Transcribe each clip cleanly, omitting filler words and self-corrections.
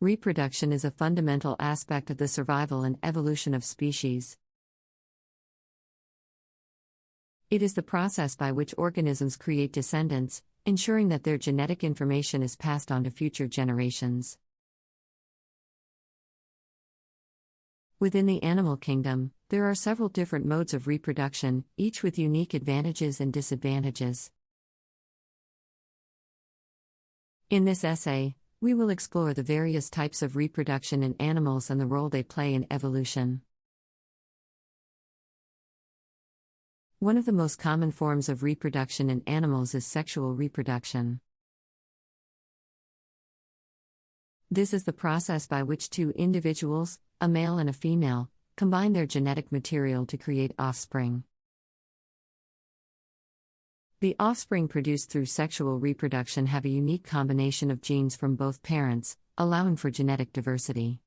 Reproduction is a fundamental aspect of the survival and evolution of species. It is the process by which organisms create descendants, ensuring that their genetic information is passed on to future generations. Within the animal kingdom, there are several different modes of reproduction, each with unique advantages and disadvantages. In this essay, we will explore the various types of reproduction in animals and the role they play in evolution. One of the most common forms of reproduction in animals is sexual reproduction. This is the process by which two individuals, a male and a female, combine their genetic material to create offspring. The offspring produced through sexual reproduction have a unique combination of genes from both parents, allowing for genetic diversity.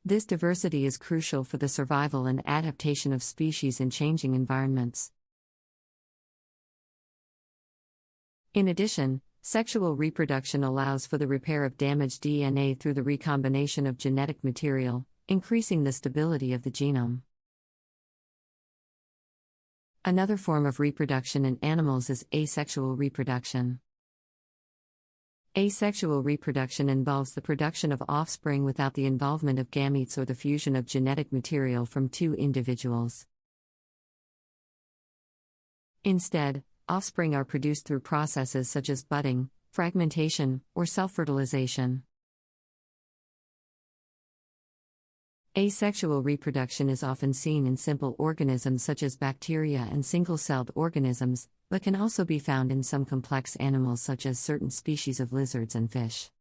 This diversity is crucial for the survival and adaptation of species in changing environments. In addition, sexual reproduction allows for the repair of damaged DNA through the recombination of genetic material, increasing the stability of the genome. Another form of reproduction in animals is asexual reproduction. Asexual reproduction involves the production of offspring without the involvement of gametes or the fusion of genetic material from two individuals. Instead, offspring are produced through processes such as budding, fragmentation, or self-fertilization. Asexual reproduction is often seen in simple organisms such as bacteria and single-celled organisms, but can also be found in some complex animals such as certain species of lizards and fish.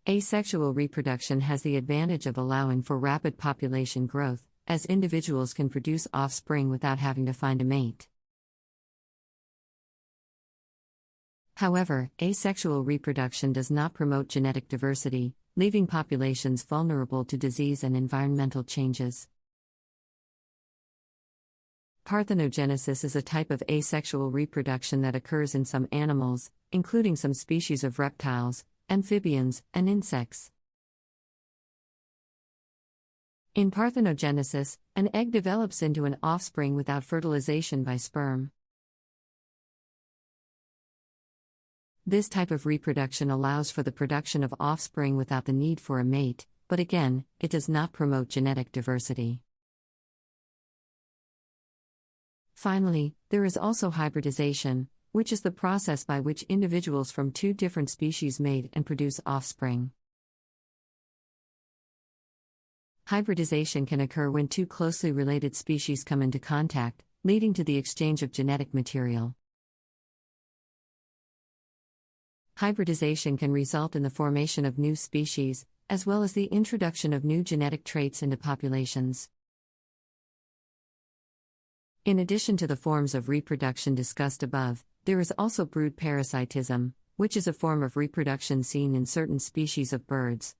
Asexual reproduction has the advantage of allowing for rapid population growth, as individuals can produce offspring without having to find a mate. However, asexual reproduction does not promote genetic diversity, leaving populations vulnerable to disease and environmental changes. Parthenogenesis is a type of asexual reproduction that occurs in some animals, including some species of reptiles, amphibians, and insects. In parthenogenesis, an egg develops into an offspring without fertilization by sperm. This type of reproduction allows for the production of offspring without the need for a mate, but again, it does not promote genetic diversity. Finally, there is also hybridization, which is the process by which individuals from two different species mate and produce offspring. Hybridization can occur when two closely related species come into contact, leading to the exchange of genetic material. Hybridization can result in the formation of new species, as well as the introduction of new genetic traits into populations. In addition to the forms of reproduction discussed above, there is also brood parasitism, which is a form of reproduction seen in certain species of birds.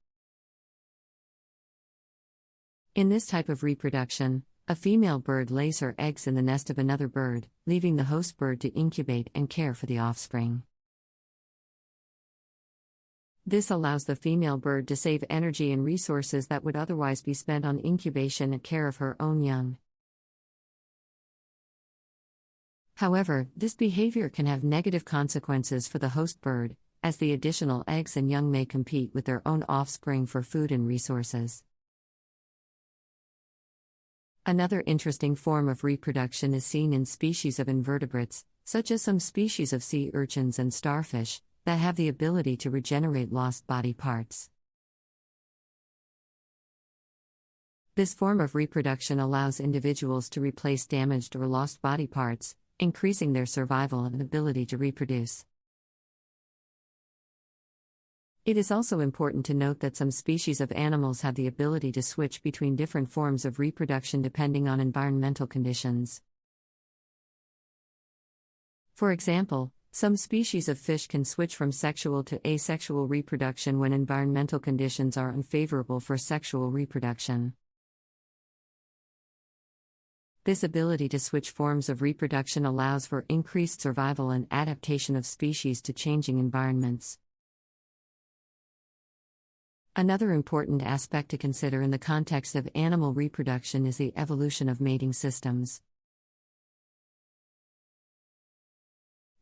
In this type of reproduction, a female bird lays her eggs in the nest of another bird, leaving the host bird to incubate and care for the offspring. This allows the female bird to save energy and resources that would otherwise be spent on incubation and care of her own young. However, this behavior can have negative consequences for the host bird, as the additional eggs and young may compete with their own offspring for food and resources. Another interesting form of reproduction is seen in species of invertebrates, such as some species of sea urchins and starfish, that have the ability to regenerate lost body parts. This form of reproduction allows individuals to replace damaged or lost body parts, increasing their survival and ability to reproduce. It is also important to note that some species of animals have the ability to switch between different forms of reproduction depending on environmental conditions. For example, some species of fish can switch from sexual to asexual reproduction when environmental conditions are unfavorable for sexual reproduction. This ability to switch forms of reproduction allows for increased survival and adaptation of species to changing environments. Another important aspect to consider in the context of animal reproduction is the evolution of mating systems.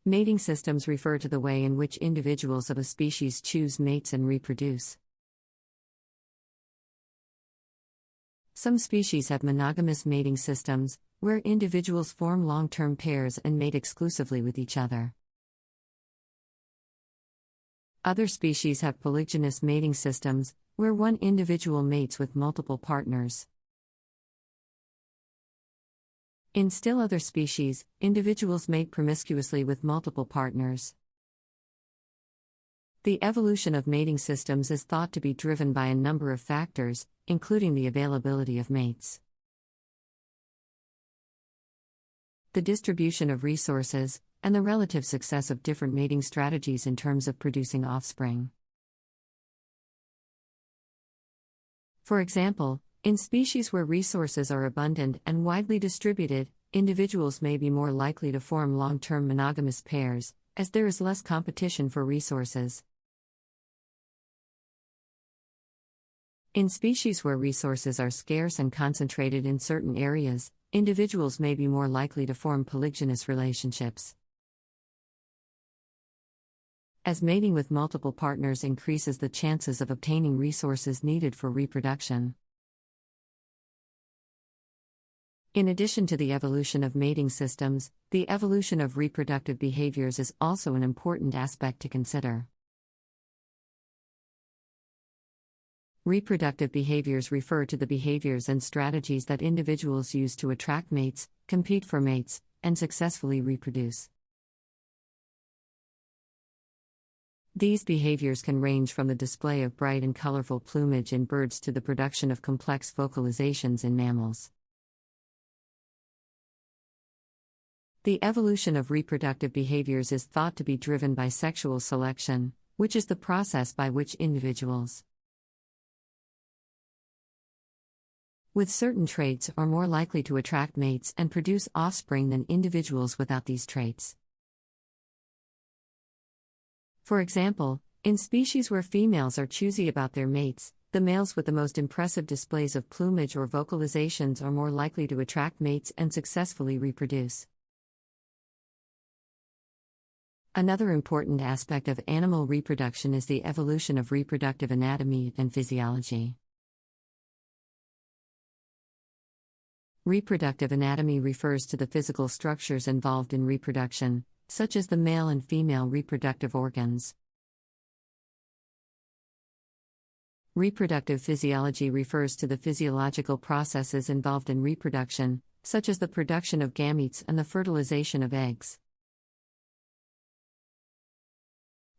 Mating systems refer to the way in which individuals of a species choose mates and reproduce. Some species have monogamous mating systems, where individuals form long-term pairs and mate exclusively with each other. Other species have polygynous mating systems, where one individual mates with multiple partners. In still other species, individuals mate promiscuously with multiple partners. The evolution of mating systems is thought to be driven by a number of factors, including the availability of mates, the distribution of resources, and the relative success of different mating strategies in terms of producing offspring. For example, in species where resources are abundant and widely distributed, individuals may be more likely to form long-term monogamous pairs, as there is less competition for resources. In species where resources are scarce and concentrated in certain areas, individuals may be more likely to form polygynous relationships. As mating with multiple partners increases the chances of obtaining resources needed for reproduction. In addition to the evolution of mating systems, the evolution of reproductive behaviors is also an important aspect to consider. Reproductive behaviors refer to the behaviors and strategies that individuals use to attract mates, compete for mates, and successfully reproduce. These behaviors can range from the display of bright and colorful plumage in birds to the production of complex vocalizations in mammals. The evolution of reproductive behaviors is thought to be driven by sexual selection, which is the process by which individuals with certain traits are more likely to attract mates and produce offspring than individuals without these traits. For example, in species where females are choosy about their mates, the males with the most impressive displays of plumage or vocalizations are more likely to attract mates and successfully reproduce. Another important aspect of animal reproduction is the evolution of reproductive anatomy and physiology. Reproductive anatomy refers to the physical structures involved in reproduction, such as the male and female reproductive organs. Reproductive physiology refers to the physiological processes involved in reproduction, such as the production of gametes and the fertilization of eggs.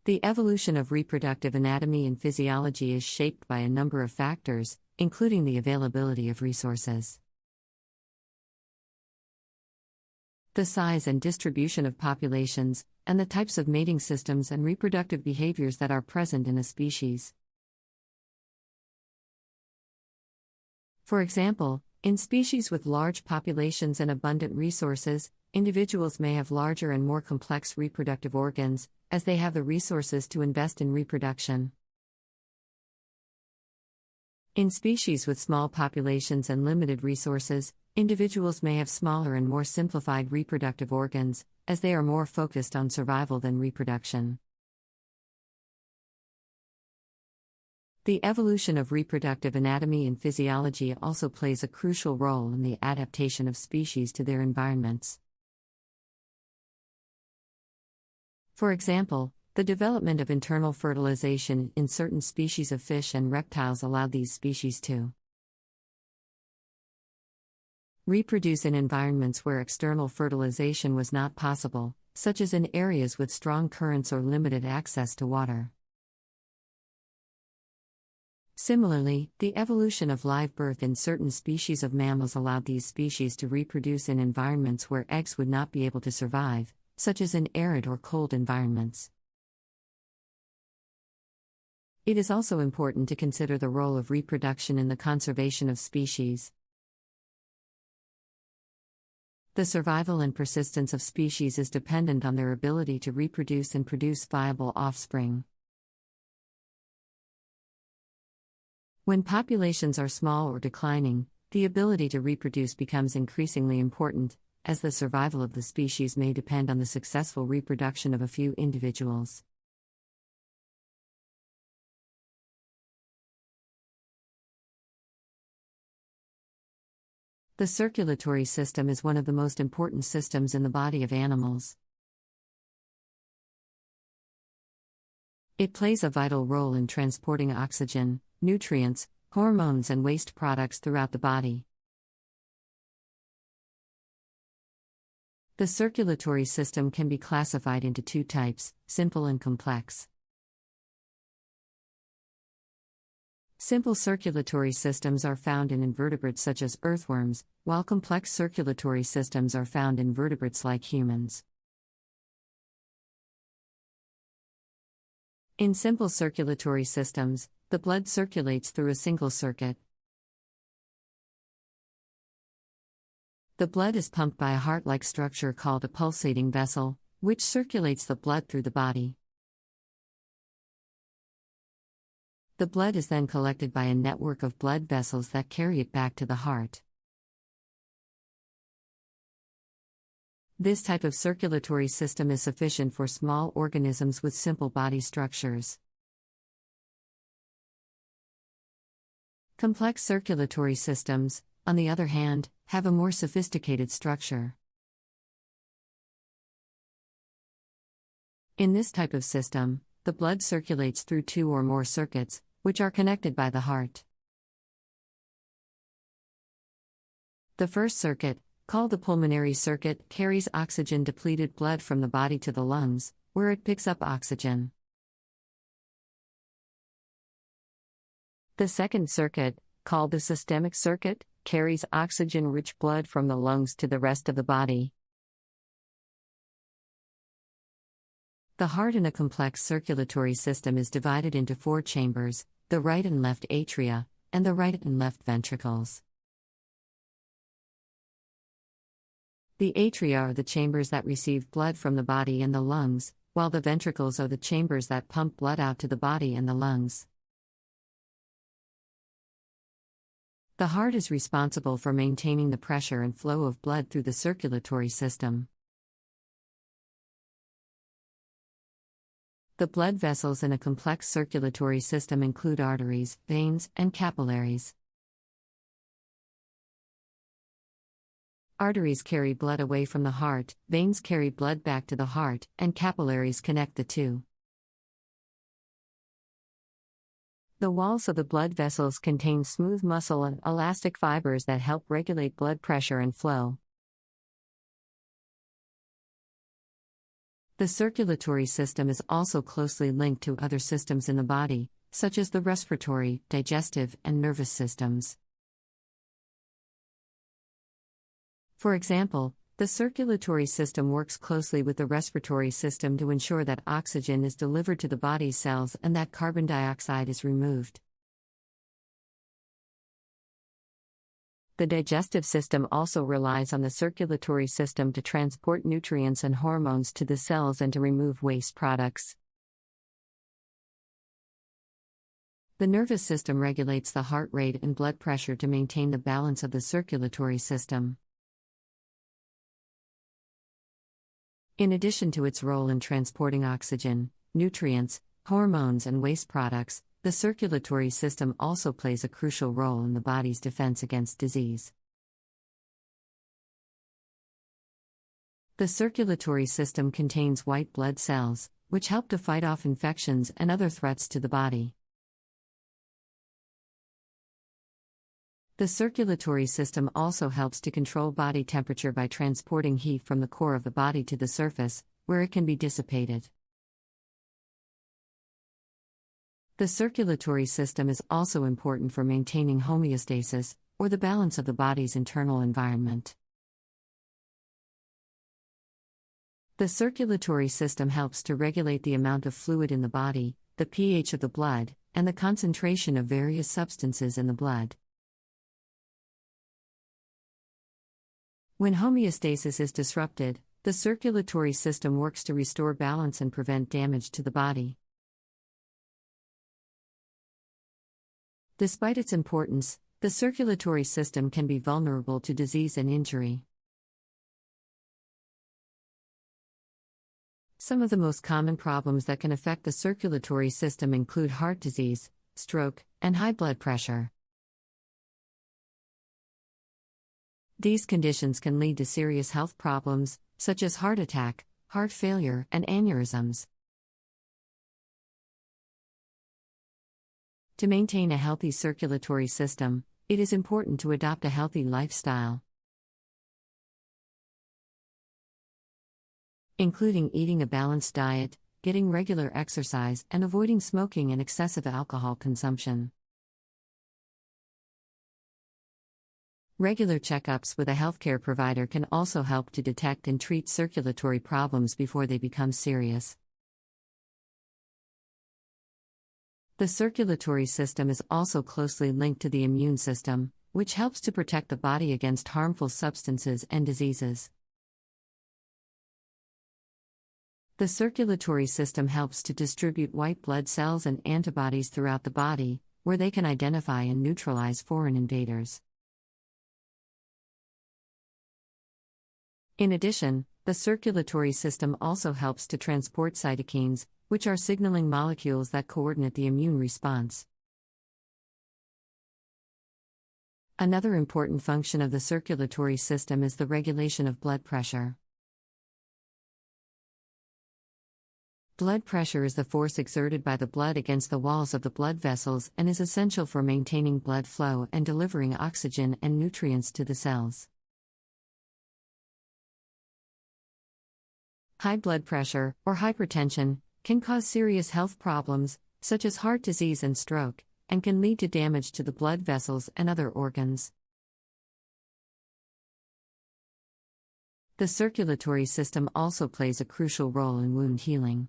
The evolution of reproductive anatomy and physiology is shaped by a number of factors, including the availability of resources, the size and distribution of populations, and the types of mating systems and reproductive behaviors that are present in a species. For example, in species with large populations and abundant resources, individuals may have larger and more complex reproductive organs, as they have the resources to invest in reproduction. In species with small populations and limited resources, individuals may have smaller and more simplified reproductive organs, as they are more focused on survival than reproduction. The evolution of reproductive anatomy and physiology also plays a crucial role in the adaptation of species to their environments. For example, the development of internal fertilization in certain species of fish and reptiles allowed these species to reproduce in environments where external fertilization was not possible, such as in areas with strong currents or limited access to water. Similarly, the evolution of live birth in certain species of mammals allowed these species to reproduce in environments where eggs would not be able to survive, such as in arid or cold environments. It is also important to consider the role of reproduction in the conservation of species. The survival and persistence of species is dependent on their ability to reproduce and produce viable offspring. When populations are small or declining, the ability to reproduce becomes increasingly important, as the survival of the species may depend on the successful reproduction of a few individuals. The circulatory system is one of the most important systems in the body of animals. It plays a vital role in transporting oxygen, nutrients, hormones, and waste products throughout the body. The circulatory system can be classified into two types, simple and complex. Simple circulatory systems are found in invertebrates such as earthworms, while complex circulatory systems are found in vertebrates like humans. In simple circulatory systems, the blood circulates through a single circuit. The blood is pumped by a heart-like structure called a pulsating vessel, which circulates the blood through the body. The blood is then collected by a network of blood vessels that carry it back to the heart. This type of circulatory system is sufficient for small organisms with simple body structures. Complex circulatory systems, on the other hand, have a more sophisticated structure. In this type of system, the blood circulates through two or more circuits, which are connected by the heart. The first circuit, called the pulmonary circuit, carries oxygen-depleted blood from the body to the lungs, where it picks up oxygen. The second circuit, called the systemic circuit, carries oxygen-rich blood from the lungs to the rest of the body. The heart in a complex circulatory system is divided into four chambers, the right and left atria, and the right and left ventricles. The atria are the chambers that receive blood from the body and the lungs, while the ventricles are the chambers that pump blood out to the body and the lungs. The heart is responsible for maintaining the pressure and flow of blood through the circulatory system. The blood vessels in a complex circulatory system include arteries, veins, and capillaries. Arteries carry blood away from the heart, veins carry blood back to the heart, and capillaries connect the two. The walls of the blood vessels contain smooth muscle and elastic fibers that help regulate blood pressure and flow. The circulatory system is also closely linked to other systems in the body, such as the respiratory, digestive, and nervous systems. For example, the circulatory system works closely with the respiratory system to ensure that oxygen is delivered to the body's cells and that carbon dioxide is removed. The digestive system also relies on the circulatory system to transport nutrients and hormones to the cells and to remove waste products. The nervous system regulates the heart rate and blood pressure to maintain the balance of the circulatory system. In addition to its role in transporting oxygen, nutrients, hormones, and waste products, the circulatory system also plays a crucial role in the body's defense against disease. The circulatory system contains white blood cells, which help to fight off infections and other threats to the body. The circulatory system also helps to control body temperature by transporting heat from the core of the body to the surface, where it can be dissipated. The circulatory system is also important for maintaining homeostasis, or the balance of the body's internal environment. The circulatory system helps to regulate the amount of fluid in the body, the pH of the blood, and the concentration of various substances in the blood. When homeostasis is disrupted, the circulatory system works to restore balance and prevent damage to the body. Despite its importance, the circulatory system can be vulnerable to disease and injury. Some of the most common problems that can affect the circulatory system include heart disease, stroke, and high blood pressure. These conditions can lead to serious health problems, such as heart attack, heart failure, and aneurysms. To maintain a healthy circulatory system, it is important to adopt a healthy lifestyle, including eating a balanced diet, getting regular exercise, and avoiding smoking and excessive alcohol consumption. Regular checkups with a healthcare provider can also help to detect and treat circulatory problems before they become serious. The circulatory system is also closely linked to the immune system, which helps to protect the body against harmful substances and diseases. The circulatory system helps to distribute white blood cells and antibodies throughout the body, where they can identify and neutralize foreign invaders. In addition, the circulatory system also helps to transport cytokines, which are signaling molecules that coordinate the immune response. Another important function of the circulatory system is the regulation of blood pressure. Blood pressure is the force exerted by the blood against the walls of the blood vessels and is essential for maintaining blood flow and delivering oxygen and nutrients to the cells. High blood pressure, or hypertension, can cause serious health problems, such as heart disease and stroke, and can lead to damage to the blood vessels and other organs. The circulatory system also plays a crucial role in wound healing.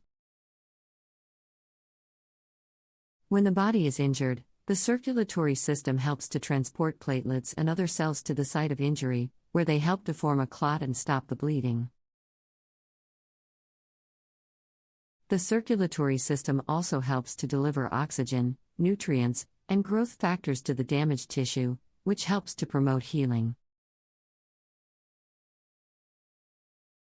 When the body is injured, the circulatory system helps to transport platelets and other cells to the site of injury, where they help to form a clot and stop the bleeding. The circulatory system also helps to deliver oxygen, nutrients, and growth factors to the damaged tissue, which helps to promote healing.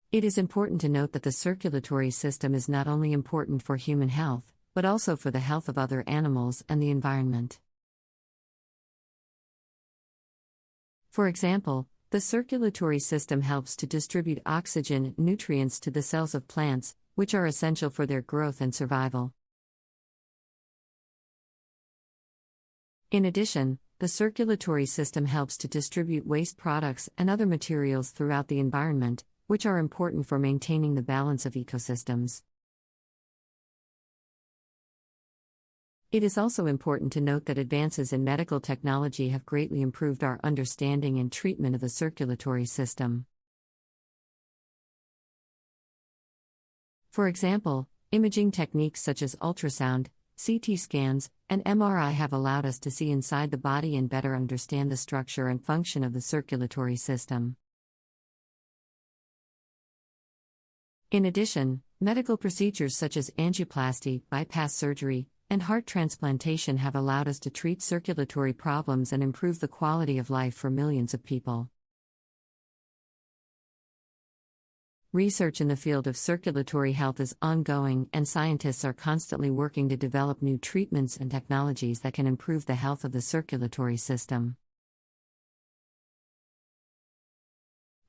It is important to note that the circulatory system is not only important for human health, but also for the health of other animals and the environment. For example, the circulatory system helps to distribute oxygen, nutrients to the cells of plants, which are essential for their growth and survival. In addition, the circulatory system helps to distribute waste products and other materials throughout the environment, which are important for maintaining the balance of ecosystems. It is also important to note that advances in medical technology have greatly improved our understanding and treatment of the circulatory system. For example, imaging techniques such as ultrasound, CT scans, and MRI have allowed us to see inside the body and better understand the structure and function of the circulatory system. In addition, medical procedures such as angioplasty, bypass surgery, and heart transplantation have allowed us to treat circulatory problems and improve the quality of life for millions of people. Research in the field of circulatory health is ongoing, and scientists are constantly working to develop new treatments and technologies that can improve the health of the circulatory system.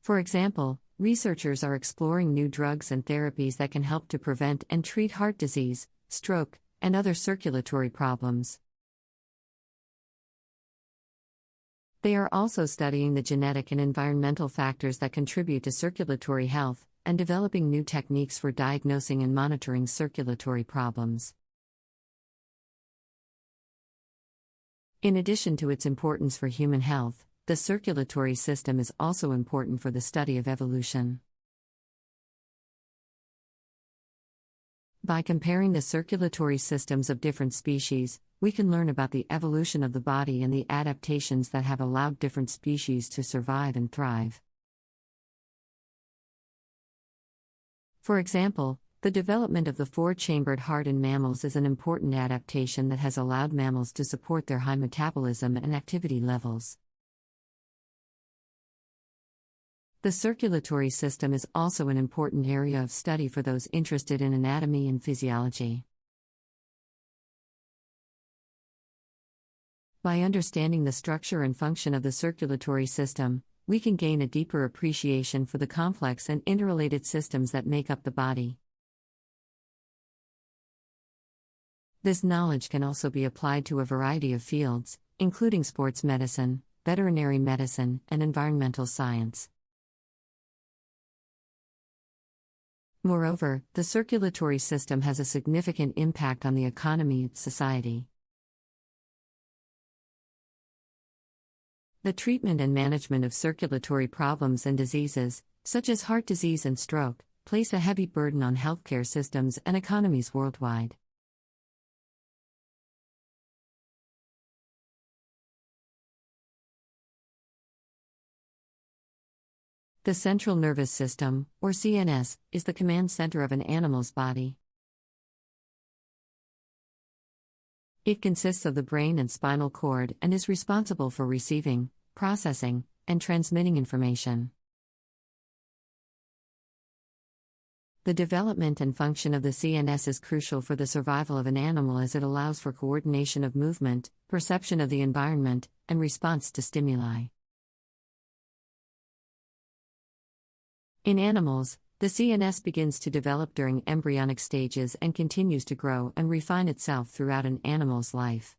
For example, researchers are exploring new drugs and therapies that can help to prevent and treat heart disease, stroke, and other circulatory problems. They are also studying the genetic and environmental factors that contribute to circulatory health, and developing new techniques for diagnosing and monitoring circulatory problems. In addition to its importance for human health, the circulatory system is also important for the study of evolution. By comparing the circulatory systems of different species, we can learn about the evolution of the body and the adaptations that have allowed different species to survive and thrive. For example, the development of the four-chambered heart in mammals is an important adaptation that has allowed mammals to support their high metabolism and activity levels. The circulatory system is also an important area of study for those interested in anatomy and physiology. By understanding the structure and function of the circulatory system, we can gain a deeper appreciation for the complex and interrelated systems that make up the body. This knowledge can also be applied to a variety of fields, including sports medicine, veterinary medicine, and environmental science. Moreover, the circulatory system has a significant impact on the economy and society. The treatment and management of circulatory problems and diseases, such as heart disease and stroke, place a heavy burden on healthcare systems and economies worldwide. The central nervous system, or CNS, is the command center of an animal's body. It consists of the brain and spinal cord and is responsible for receiving, processing, and transmitting information. The development and function of the CNS is crucial for the survival of an animal as it allows for coordination of movement, perception of the environment, and response to stimuli. In animals, the CNS begins to develop during embryonic stages and continues to grow and refine itself throughout an animal's life.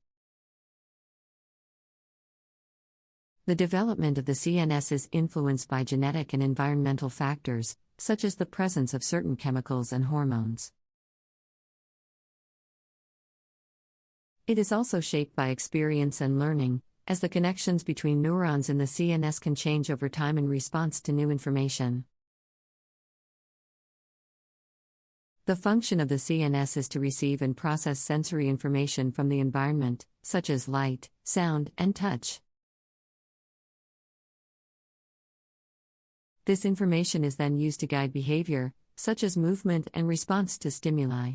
The development of the CNS is influenced by genetic and environmental factors, such as the presence of certain chemicals and hormones. It is also shaped by experience and learning, as the connections between neurons in the CNS can change over time in response to new information. The function of the CNS is to receive and process sensory information from the environment, such as light, sound, and touch. This information is then used to guide behavior, such as movement and response to stimuli.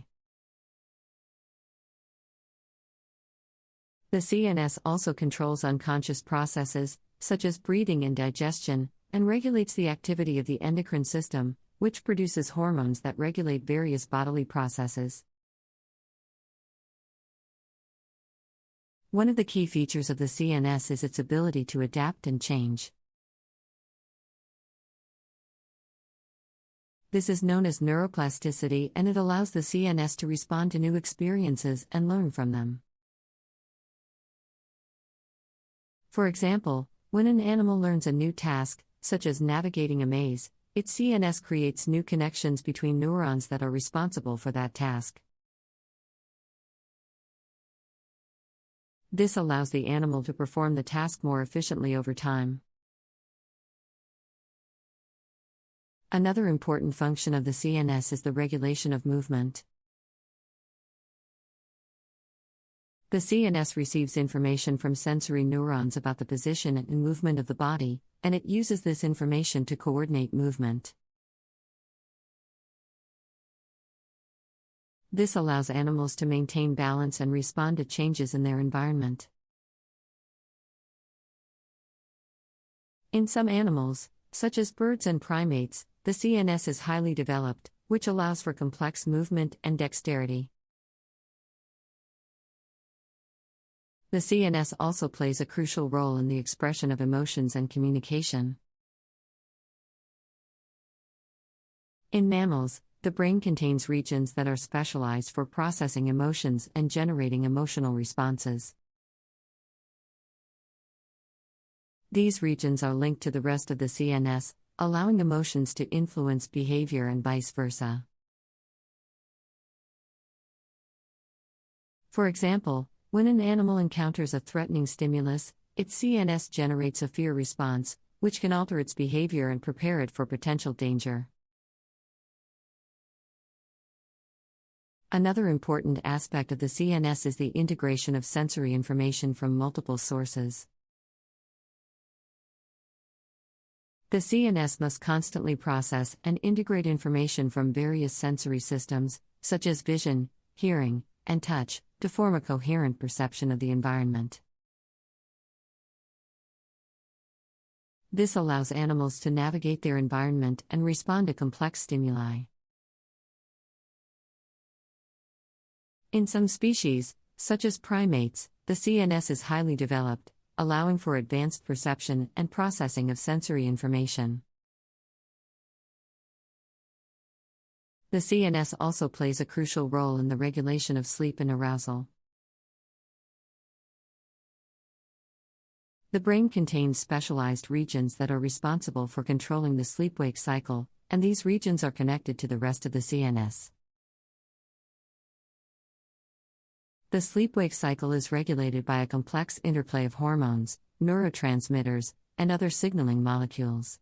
The CNS also controls unconscious processes, such as breathing and digestion, and regulates the activity of the endocrine system, which produces hormones that regulate various bodily processes. One of the key features of the CNS is its ability to adapt and change. This is known as neuroplasticity, and it allows the CNS to respond to new experiences and learn from them. For example, when an animal learns a new task, such as navigating a maze, its CNS creates new connections between neurons that are responsible for that task. This allows the animal to perform the task more efficiently over time. Another important function of the CNS is the regulation of movement. The CNS receives information from sensory neurons about the position and movement of the body, and it uses this information to coordinate movement. This allows animals to maintain balance and respond to changes in their environment. In some animals, such as birds and primates, the CNS is highly developed, which allows for complex movement and dexterity. The CNS also plays a crucial role in the expression of emotions and communication. In mammals, the brain contains regions that are specialized for processing emotions and generating emotional responses. These regions are linked to the rest of the CNS, allowing emotions to influence behavior and vice versa. For example, when an animal encounters a threatening stimulus, its CNS generates a fear response, which can alter its behavior and prepare it for potential danger. Another important aspect of the CNS is the integration of sensory information from multiple sources. The CNS must constantly process and integrate information from various sensory systems, such as vision, hearing, and touch, to form a coherent perception of the environment. This allows animals to navigate their environment and respond to complex stimuli. In some species, such as primates, the CNS is highly developed, allowing for advanced perception and processing of sensory information. The CNS also plays a crucial role in the regulation of sleep and arousal. The brain contains specialized regions that are responsible for controlling the sleep-wake cycle, and these regions are connected to the rest of the CNS. The sleep-wake cycle is regulated by a complex interplay of hormones, neurotransmitters, and other signaling molecules.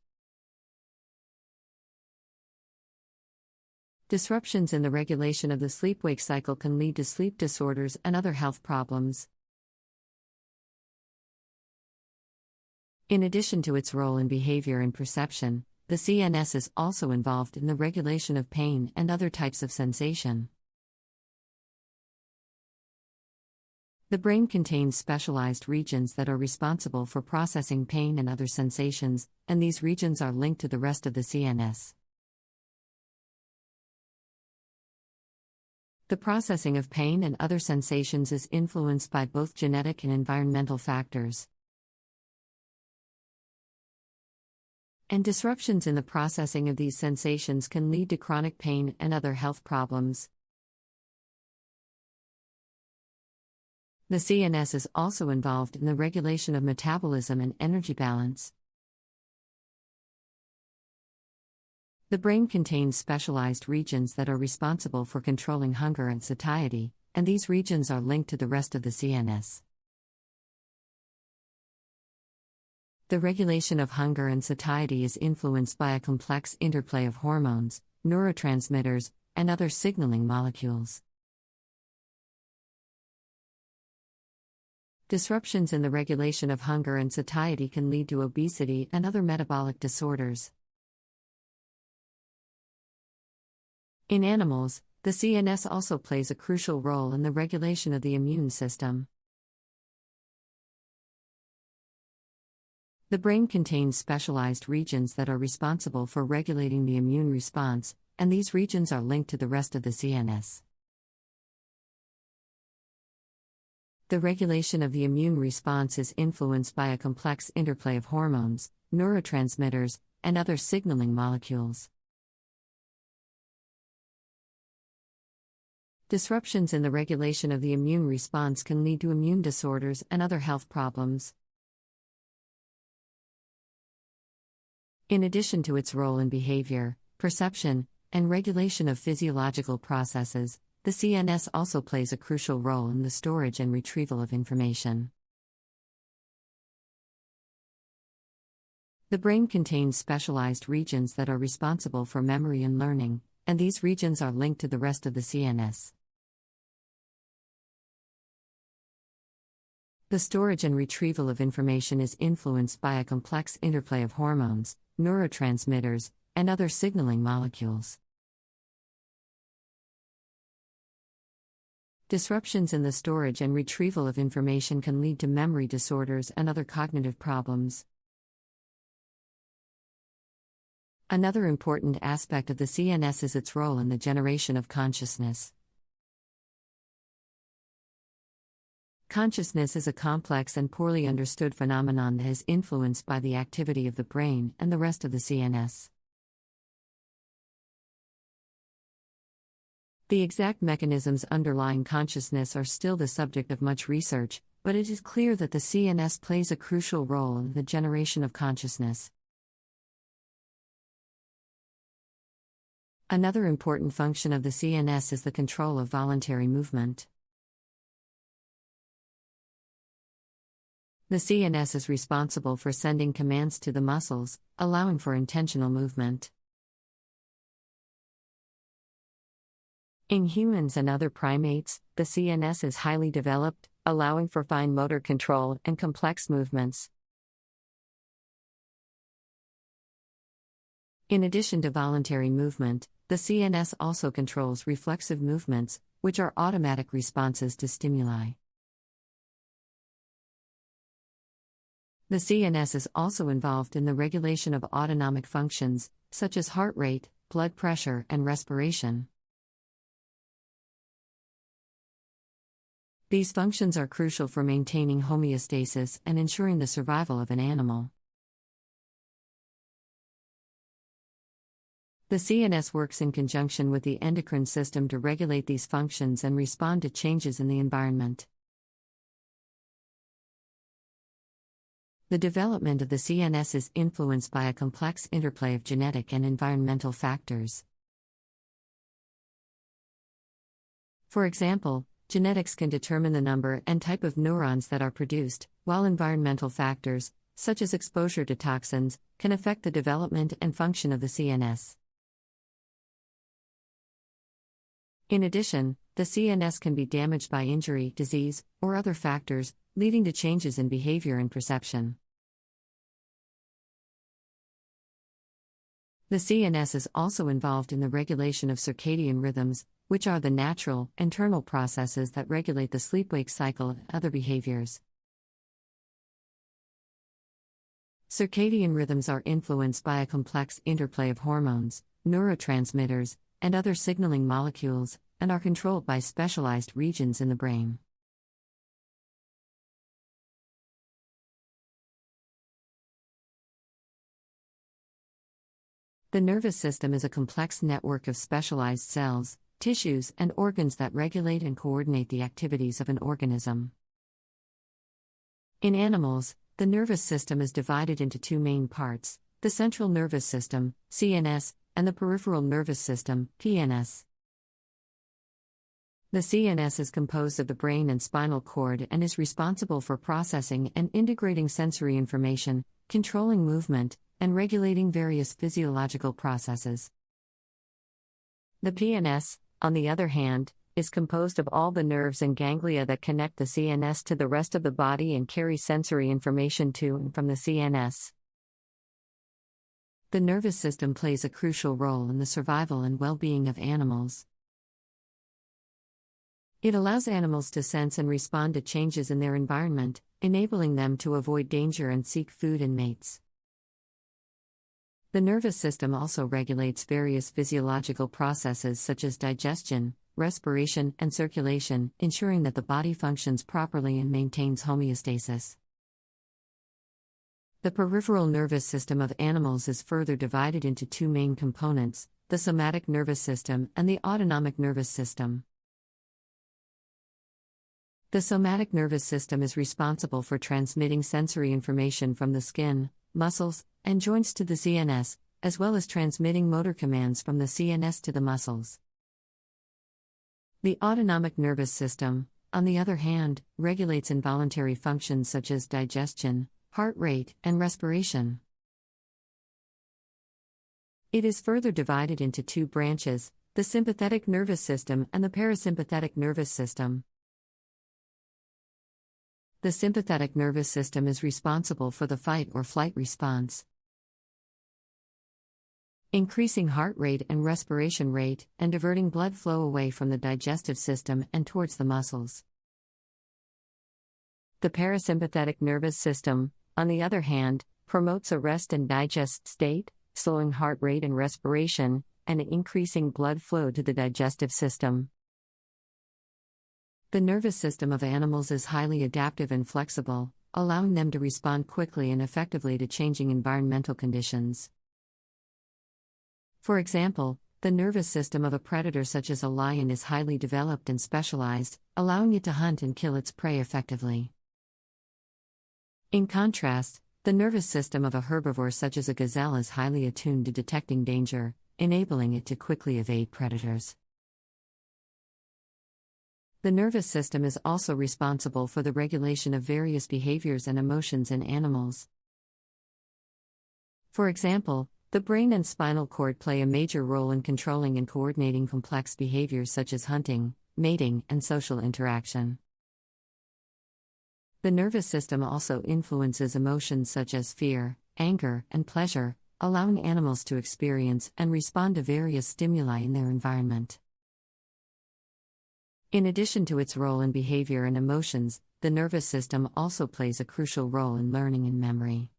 Disruptions in the regulation of the sleep-wake cycle can lead to sleep disorders and other health problems. In addition to its role in behavior and perception, the CNS is also involved in the regulation of pain and other types of sensation. The brain contains specialized regions that are responsible for processing pain and other sensations, and these regions are linked to the rest of the CNS. The processing of pain and other sensations is influenced by both genetic and environmental factors. And disruptions in the processing of these sensations can lead to chronic pain and other health problems. The CNS is also involved in the regulation of metabolism and energy balance. The brain contains specialized regions that are responsible for controlling hunger and satiety, and these regions are linked to the rest of the CNS. The regulation of hunger and satiety is influenced by a complex interplay of hormones, neurotransmitters, and other signaling molecules. Disruptions in the regulation of hunger and satiety can lead to obesity and other metabolic disorders. In animals, the CNS also plays a crucial role in the regulation of the immune system. The brain contains specialized regions that are responsible for regulating the immune response, and these regions are linked to the rest of the CNS. The regulation of the immune response is influenced by a complex interplay of hormones, neurotransmitters, and other signaling molecules. Disruptions in the regulation of the immune response can lead to immune disorders and other health problems. In addition to its role in behavior, perception, and regulation of physiological processes, the CNS also plays a crucial role in the storage and retrieval of information. The brain contains specialized regions that are responsible for memory and learning, and these regions are linked to the rest of the CNS. The storage and retrieval of information is influenced by a complex interplay of hormones, neurotransmitters, and other signaling molecules. Disruptions in the storage and retrieval of information can lead to memory disorders and other cognitive problems. Another important aspect of the CNS is its role in the generation of consciousness. Consciousness is a complex and poorly understood phenomenon that is influenced by the activity of the brain and the rest of the CNS. The exact mechanisms underlying consciousness are still the subject of much research, but it is clear that the CNS plays a crucial role in the generation of consciousness. Another important function of the CNS is the control of voluntary movement. The CNS is responsible for sending commands to the muscles, allowing for intentional movement. In humans and other primates, the CNS is highly developed, allowing for fine motor control and complex movements. In addition to voluntary movement, the CNS also controls reflexive movements, which are automatic responses to stimuli. The CNS is also involved in the regulation of autonomic functions, such as heart rate, blood pressure, and respiration. These functions are crucial for maintaining homeostasis and ensuring the survival of an animal. The CNS works in conjunction with the endocrine system to regulate these functions and respond to changes in the environment. The development of the CNS is influenced by a complex interplay of genetic and environmental factors. For example, genetics can determine the number and type of neurons that are produced, while environmental factors, such as exposure to toxins, can affect the development and function of the CNS. In addition, the CNS can be damaged by injury, disease, or other factors, leading to changes in behavior and perception. The CNS is also involved in the regulation of circadian rhythms, which are the natural, internal processes that regulate the sleep-wake cycle and other behaviors. Circadian rhythms are influenced by a complex interplay of hormones, neurotransmitters, and other signaling molecules, and are controlled by specialized regions in the brain. The nervous system is a complex network of specialized cells, tissues, and organs that regulate and coordinate the activities of an organism. In animals, the nervous system is divided into two main parts: the central nervous system, CNS, and the peripheral nervous system, PNS. The CNS is composed of the brain and spinal cord and is responsible for processing and integrating sensory information, controlling movement, and regulating various physiological processes. The PNS, on the other hand, is composed of all the nerves and ganglia that connect the CNS to the rest of the body and carry sensory information to and from the CNS. The nervous system plays a crucial role in the survival and well-being of animals. It allows animals to sense and respond to changes in their environment, enabling them to avoid danger and seek food and mates. The nervous system also regulates various physiological processes such as digestion, respiration, and circulation, ensuring that the body functions properly and maintains homeostasis. The peripheral nervous system of animals is further divided into two main components: the somatic nervous system and the autonomic nervous system. The somatic nervous system is responsible for transmitting sensory information from the skin, muscles, and joints to the CNS, as well as transmitting motor commands from the CNS to the muscles. The autonomic nervous system, on the other hand, regulates involuntary functions such as digestion, heart rate, and respiration. It is further divided into two branches: the sympathetic nervous system and the parasympathetic nervous system. The sympathetic nervous system is responsible for the fight or flight response, increasing heart rate and respiration rate, and diverting blood flow away from the digestive system and towards the muscles. The parasympathetic nervous system, on the other hand, promotes a rest and digest state, slowing heart rate and respiration, and increasing blood flow to the digestive system. The nervous system of animals is highly adaptive and flexible, allowing them to respond quickly and effectively to changing environmental conditions. For example, the nervous system of a predator such as a lion is highly developed and specialized, allowing it to hunt and kill its prey effectively. In contrast, the nervous system of a herbivore such as a gazelle is highly attuned to detecting danger, enabling it to quickly evade predators. The nervous system is also responsible for the regulation of various behaviors and emotions in animals. For example, the brain and spinal cord play a major role in controlling and coordinating complex behaviors such as hunting, mating, and social interaction. The nervous system also influences emotions such as fear, anger, and pleasure, allowing animals to experience and respond to various stimuli in their environment. In addition to its role in behavior and emotions, the nervous system also plays a crucial role in learning and memory.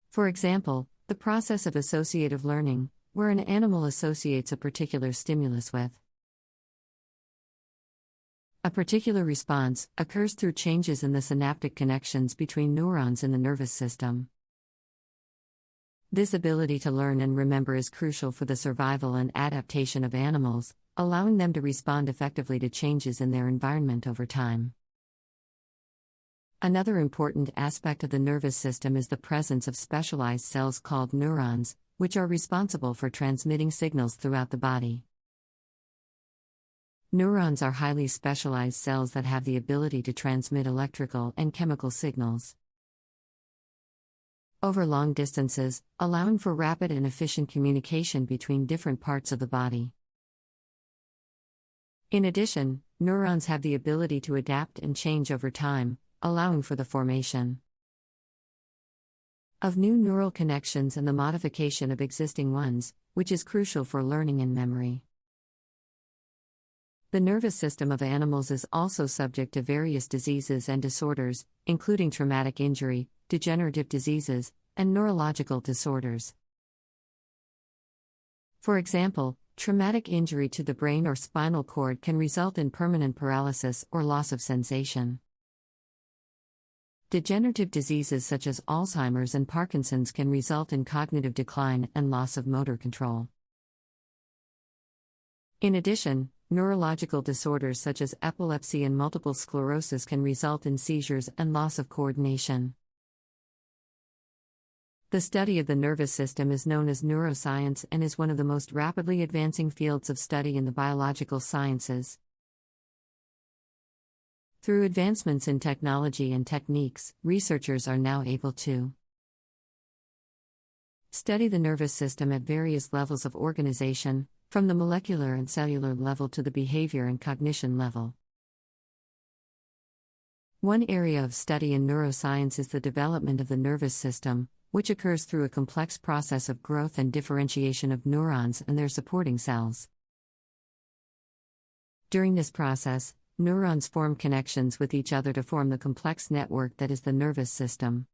For example, the process of associative learning, where an animal associates a particular stimulus with a particular response, occurs through changes in the synaptic connections between neurons in the nervous system. This ability to learn and remember is crucial for the survival and adaptation of animals, allowing them to respond effectively to changes in their environment over time. Another important aspect of the nervous system is the presence of specialized cells called neurons, which are responsible for transmitting signals throughout the body. Neurons are highly specialized cells that have the ability to transmit electrical and chemical signals over long distances, allowing for rapid and efficient communication between different parts of the body. In addition, neurons have the ability to adapt and change over time, allowing for the formation of new neural connections and the modification of existing ones, which is crucial for learning and memory. The nervous system of animals is also subject to various diseases and disorders, including traumatic injury, degenerative diseases, and neurological disorders. For example, traumatic injury to the brain or spinal cord can result in permanent paralysis or loss of sensation. Degenerative diseases such as Alzheimer's and Parkinson's can result in cognitive decline and loss of motor control. In addition, neurological disorders such as epilepsy and multiple sclerosis can result in seizures and loss of coordination. The study of the nervous system is known as neuroscience and is one of the most rapidly advancing fields of study in the biological sciences. Through advancements in technology and techniques, researchers are now able to study the nervous system at various levels of organization, from the molecular and cellular level to the behavior and cognition level. One area of study in neuroscience is the development of the nervous system, which occurs through a complex process of growth and differentiation of neurons and their supporting cells. During this process, neurons form connections with each other to form the complex network that is the nervous system.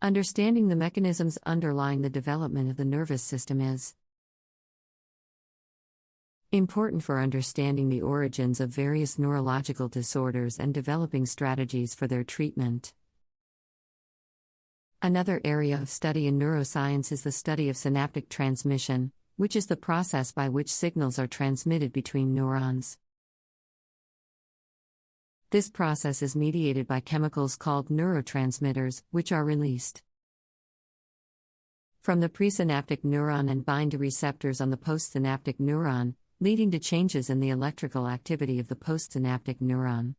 Understanding the mechanisms underlying the development of the nervous system is important for understanding the origins of various neurological disorders and developing strategies for their treatment. Another area of study in neuroscience is the study of synaptic transmission, which is the process by which signals are transmitted between neurons. This process is mediated by chemicals called neurotransmitters, which are released from the presynaptic neuron and bind to receptors on the postsynaptic neuron, leading to changes in the electrical activity of the postsynaptic neuron.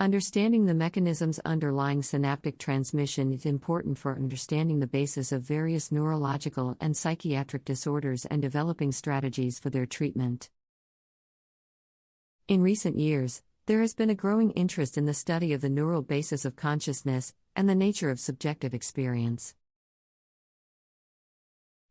Understanding the mechanisms underlying synaptic transmission is important for understanding the basis of various neurological and psychiatric disorders and developing strategies for their treatment. In recent years, there has been a growing interest in the study of the neural basis of consciousness and the nature of subjective experience.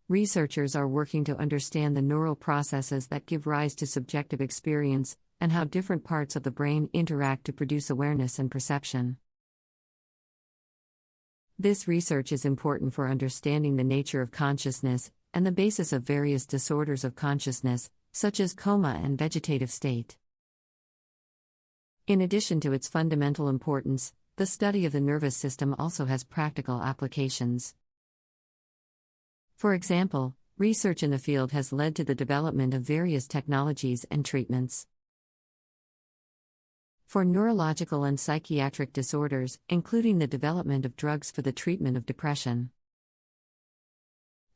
Researchers are working to understand the neural processes that give rise to subjective experience and how different parts of the brain interact to produce awareness and perception. This research is important for understanding the nature of consciousness and the basis of various disorders of consciousness, such as coma and vegetative state. In addition to its fundamental importance, the study of the nervous system also has practical applications. For example, research in the field has led to the development of various technologies and treatments for neurological and psychiatric disorders, including the development of drugs for the treatment of depression,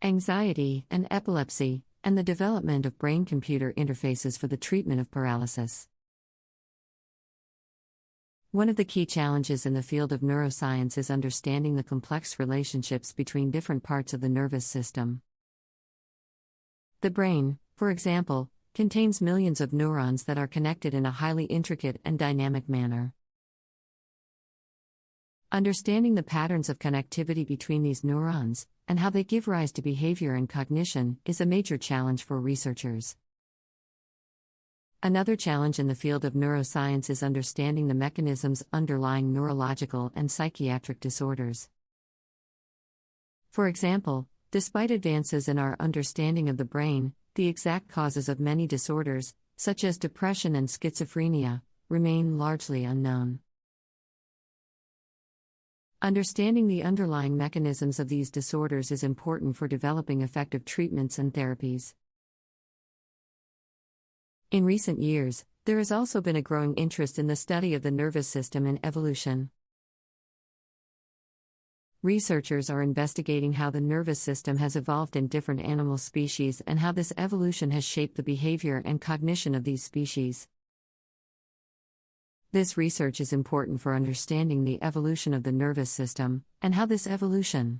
anxiety, and epilepsy, and the development of brain-computer interfaces for the treatment of paralysis. One of the key challenges in the field of neuroscience is understanding the complex relationships between different parts of the nervous system. The brain, for example, contains millions of neurons that are connected in a highly intricate and dynamic manner. Understanding the patterns of connectivity between these neurons, and how they give rise to behavior and cognition, is a major challenge for researchers. Another challenge in the field of neuroscience is understanding the mechanisms underlying neurological and psychiatric disorders. For example, despite advances in our understanding of the brain, the exact causes of many disorders, such as depression and schizophrenia, remain largely unknown. Understanding the underlying mechanisms of these disorders is important for developing effective treatments and therapies. In recent years, there has also been a growing interest in the study of the nervous system and evolution. Researchers are investigating how the nervous system has evolved in different animal species and how this evolution has shaped the behavior and cognition of these species. This research is important for understanding the evolution of the nervous system, and how this evolution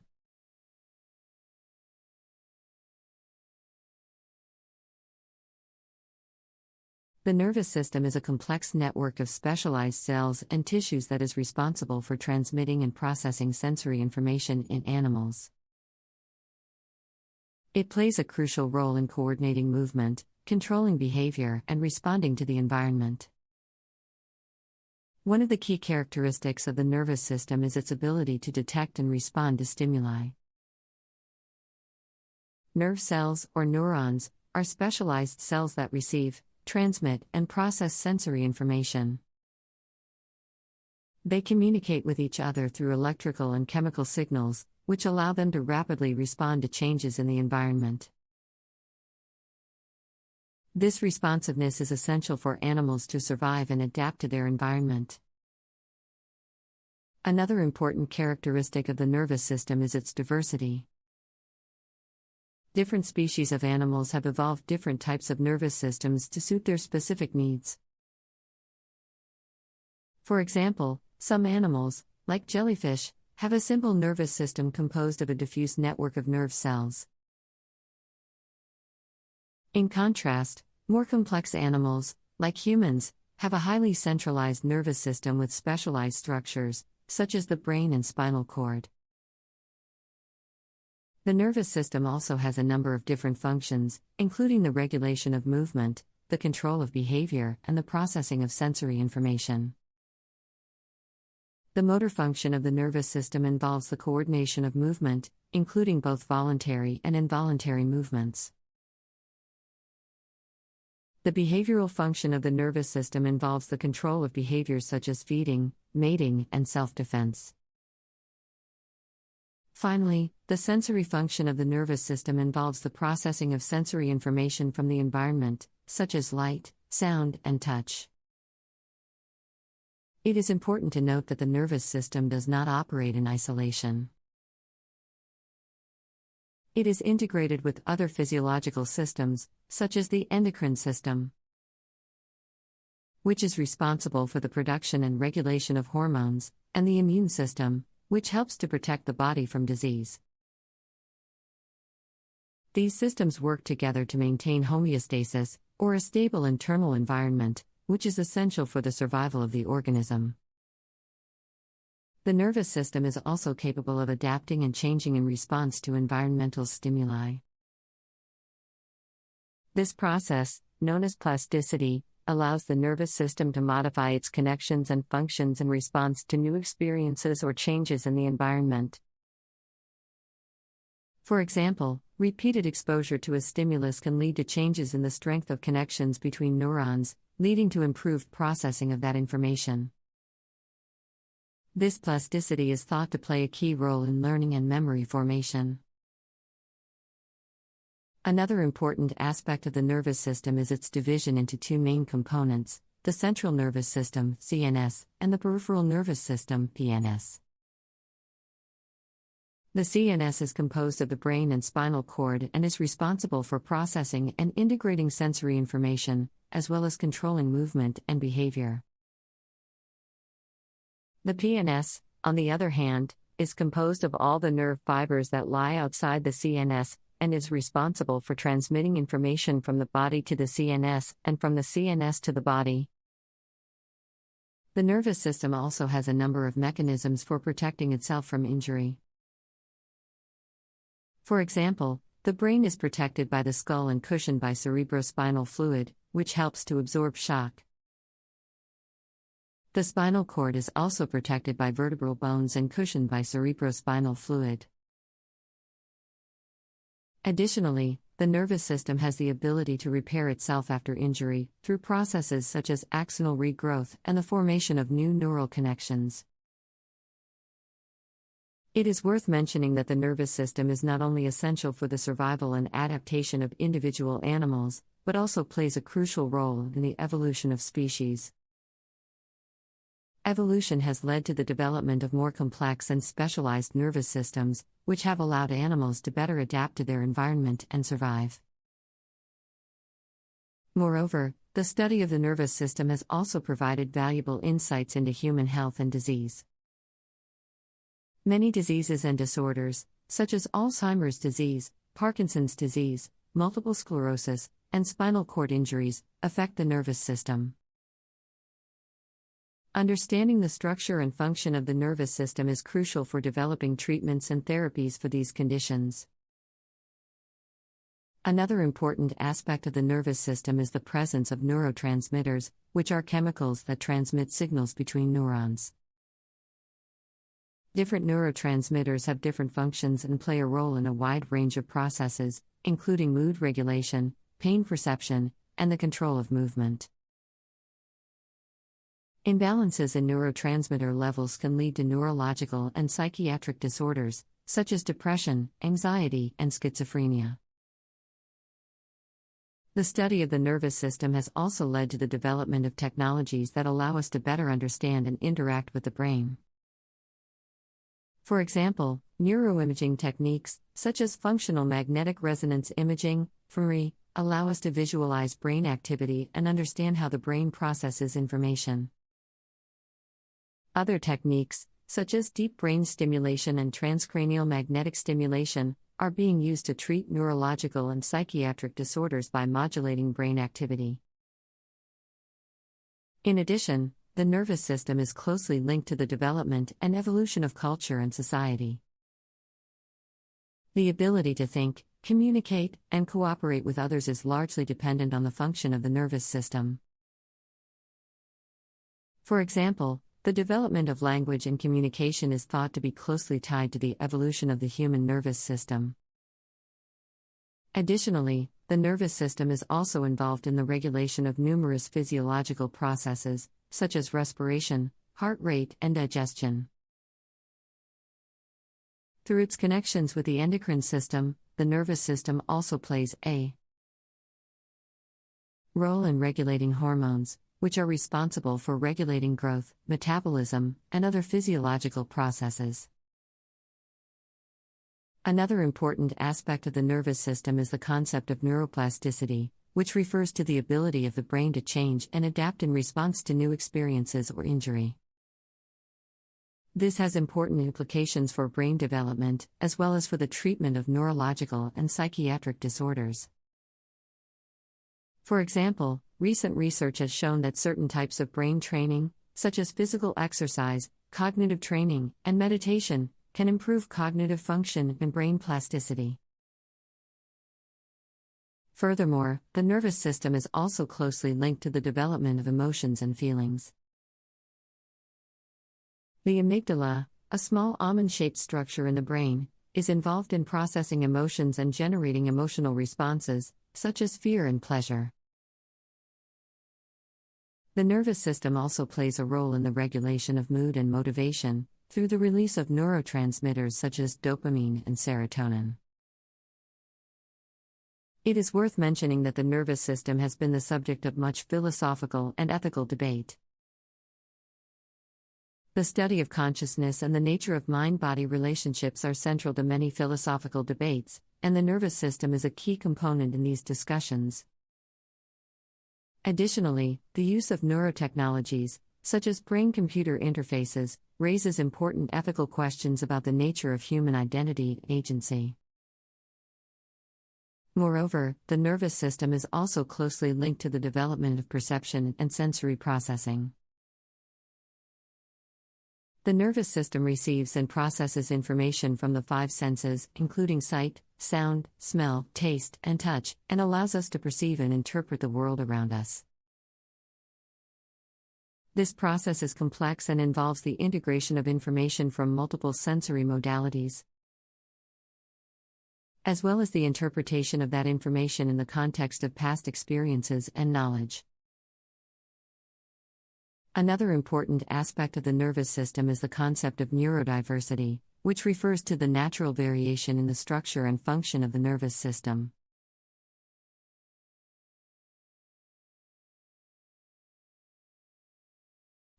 The nervous system is a complex network of specialized cells and tissues that is responsible for transmitting and processing sensory information in animals. It plays a crucial role in coordinating movement, controlling behavior, and responding to the environment. One of the key characteristics of the nervous system is its ability to detect and respond to stimuli. Nerve cells, or neurons, are specialized cells that receive, transmit, and process sensory information. They communicate with each other through electrical and chemical signals, which allow them to rapidly respond to changes in the environment. This responsiveness is essential for animals to survive and adapt to their environment. Another important characteristic of the nervous system is its diversity. Different species of animals have evolved different types of nervous systems to suit their specific needs. For example, some animals, like jellyfish, have a simple nervous system composed of a diffuse network of nerve cells. In contrast, more complex animals, like humans, have a highly centralized nervous system with specialized structures, such as the brain and spinal cord. The nervous system also has a number of different functions, including the regulation of movement, the control of behavior, and the processing of sensory information. The motor function of the nervous system involves the coordination of movement, including both voluntary and involuntary movements. The behavioral function of the nervous system involves the control of behaviors such as feeding, mating, and self-defense. Finally, the sensory function of the nervous system involves the processing of sensory information from the environment, such as light, sound, and touch. It is important to note that the nervous system does not operate in isolation. It is integrated with other physiological systems, such as the endocrine system, which is responsible for the production and regulation of hormones, and the immune system, which helps to protect the body from disease. These systems work together to maintain homeostasis, or a stable internal environment, which is essential for the survival of the organism. The nervous system is also capable of adapting and changing in response to environmental stimuli. This process, known as plasticity, allows the nervous system to modify its connections and functions in response to new experiences or changes in the environment. For example, repeated exposure to a stimulus can lead to changes in the strength of connections between neurons, leading to improved processing of that information. This plasticity is thought to play a key role in learning and memory formation. Another important aspect of the nervous system is its division into two main components, the central nervous system (CNS) and the peripheral nervous system (PNS). The CNS is composed of the brain and spinal cord and is responsible for processing and integrating sensory information, as well as controlling movement and behavior. The PNS, on the other hand, is composed of all the nerve fibers that lie outside the CNS, and is responsible for transmitting information from the body to the CNS and from the CNS to the body. The nervous system also has a number of mechanisms for protecting itself from injury. For example, the brain is protected by the skull and cushioned by cerebrospinal fluid, which helps to absorb shock. The spinal cord is also protected by vertebral bones and cushioned by cerebrospinal fluid. Additionally, the nervous system has the ability to repair itself after injury, through processes such as axonal regrowth and the formation of new neural connections. It is worth mentioning that the nervous system is not only essential for the survival and adaptation of individual animals, but also plays a crucial role in the evolution of species. Evolution has led to the development of more complex and specialized nervous systems, which have allowed animals to better adapt to their environment and survive. Moreover, the study of the nervous system has also provided valuable insights into human health and disease. Many diseases and disorders, such as Alzheimer's disease, Parkinson's disease, multiple sclerosis, and spinal cord injuries, affect the nervous system. Understanding the structure and function of the nervous system is crucial for developing treatments and therapies for these conditions. Another important aspect of the nervous system is the presence of neurotransmitters, which are chemicals that transmit signals between neurons. Different neurotransmitters have different functions and play a role in a wide range of processes, including mood regulation, pain perception, and the control of movement. Imbalances in neurotransmitter levels can lead to neurological and psychiatric disorders, such as depression, anxiety, and schizophrenia. The study of the nervous system has also led to the development of technologies that allow us to better understand and interact with the brain. For example, neuroimaging techniques, such as functional magnetic resonance imaging, fMRI, allow us to visualize brain activity and understand how the brain processes information. Other techniques, such as deep brain stimulation and transcranial magnetic stimulation, are being used to treat neurological and psychiatric disorders by modulating brain activity. In addition, the nervous system is closely linked to the development and evolution of culture and society. The ability to think, communicate, and cooperate with others is largely dependent on the function of the nervous system. For example, the development of language and communication is thought to be closely tied to the evolution of the human nervous system. Additionally, the nervous system is also involved in the regulation of numerous physiological processes, such as respiration, heart rate, and digestion. Through its connections with the endocrine system, the nervous system also plays a role in regulating hormones, which are responsible for regulating growth, metabolism, and other physiological processes. Another important aspect of the nervous system is the concept of neuroplasticity, which refers to the ability of the brain to change and adapt in response to new experiences or injury. This has important implications for brain development, as well as for the treatment of neurological and psychiatric disorders. For example, recent research has shown that certain types of brain training, such as physical exercise, cognitive training, and meditation, can improve cognitive function and brain plasticity. Furthermore, the nervous system is also closely linked to the development of emotions and feelings. The amygdala, a small almond-shaped structure in the brain, is involved in processing emotions and generating emotional responses, such as fear and pleasure. The nervous system also plays a role in the regulation of mood and motivation, through the release of neurotransmitters such as dopamine and serotonin. It is worth mentioning that the nervous system has been the subject of much philosophical and ethical debate. The study of consciousness and the nature of mind-body relationships are central to many philosophical debates, and the nervous system is a key component in these discussions. Additionally, the use of neurotechnologies, such as brain-computer interfaces, raises important ethical questions about the nature of human identity and agency. Moreover, the nervous system is also closely linked to the development of perception and sensory processing. The nervous system receives and processes information from the five senses, including sight, sound, smell, taste, and touch, and allows us to perceive and interpret the world around us. This process is complex and involves the integration of information from multiple sensory modalities, as well as the interpretation of that information in the context of past experiences and knowledge. Another important aspect of the nervous system is the concept of neurodiversity, which refers to the natural variation in the structure and function of the nervous system.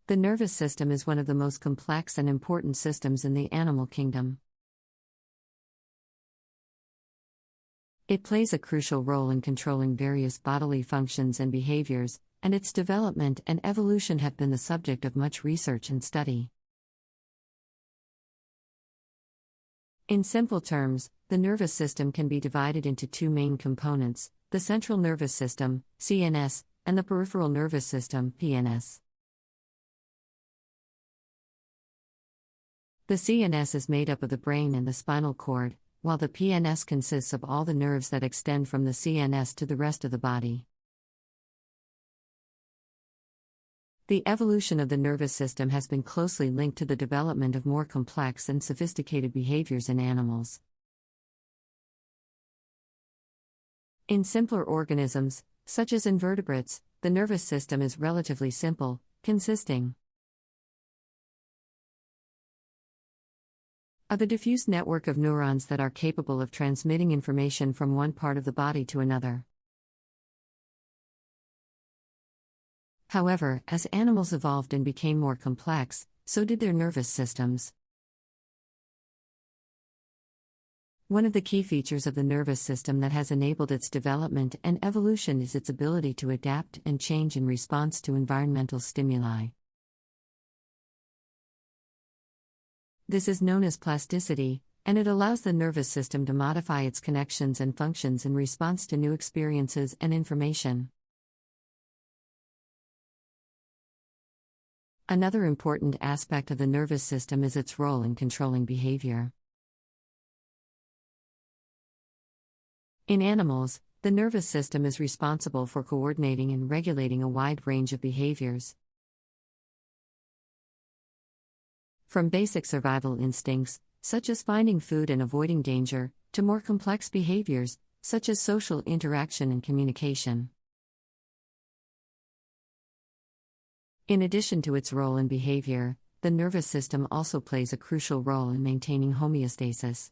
The nervous system is one of the most complex and important systems in the animal kingdom. It plays a crucial role in controlling various bodily functions and behaviors, and its development and evolution have been the subject of much research and study. In simple terms, the nervous system can be divided into two main components: the central nervous system, CNS, and the peripheral nervous system, PNS. The CNS is made up of the brain and the spinal cord, while the PNS consists of all the nerves that extend from the CNS to the rest of the body. The evolution of the nervous system has been closely linked to the development of more complex and sophisticated behaviors in animals. In simpler organisms, such as invertebrates, the nervous system is relatively simple, consisting of a diffuse network of neurons that are capable of transmitting information from one part of the body to another. However, as animals evolved and became more complex, so did their nervous systems. One of the key features of the nervous system that has enabled its development and evolution is its ability to adapt and change in response to environmental stimuli. This is known as plasticity, and it allows the nervous system to modify its connections and functions in response to new experiences and information. Another important aspect of the nervous system is its role in controlling behavior. In animals, the nervous system is responsible for coordinating and regulating a wide range of behaviors. From basic survival instincts, such as finding food and avoiding danger, to more complex behaviors, such as social interaction and communication. In addition to its role in behavior, the nervous system also plays a crucial role in maintaining homeostasis,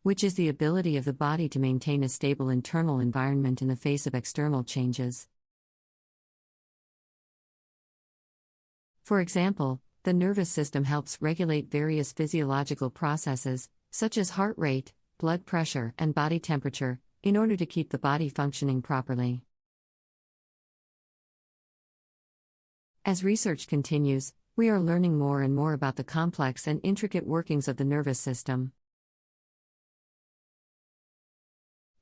which is the ability of the body to maintain a stable internal environment in the face of external changes. For example, the nervous system helps regulate various physiological processes, such as heart rate, blood pressure, and body temperature, in order to keep the body functioning properly. As research continues, we are learning more and more about the complex and intricate workings of the nervous system.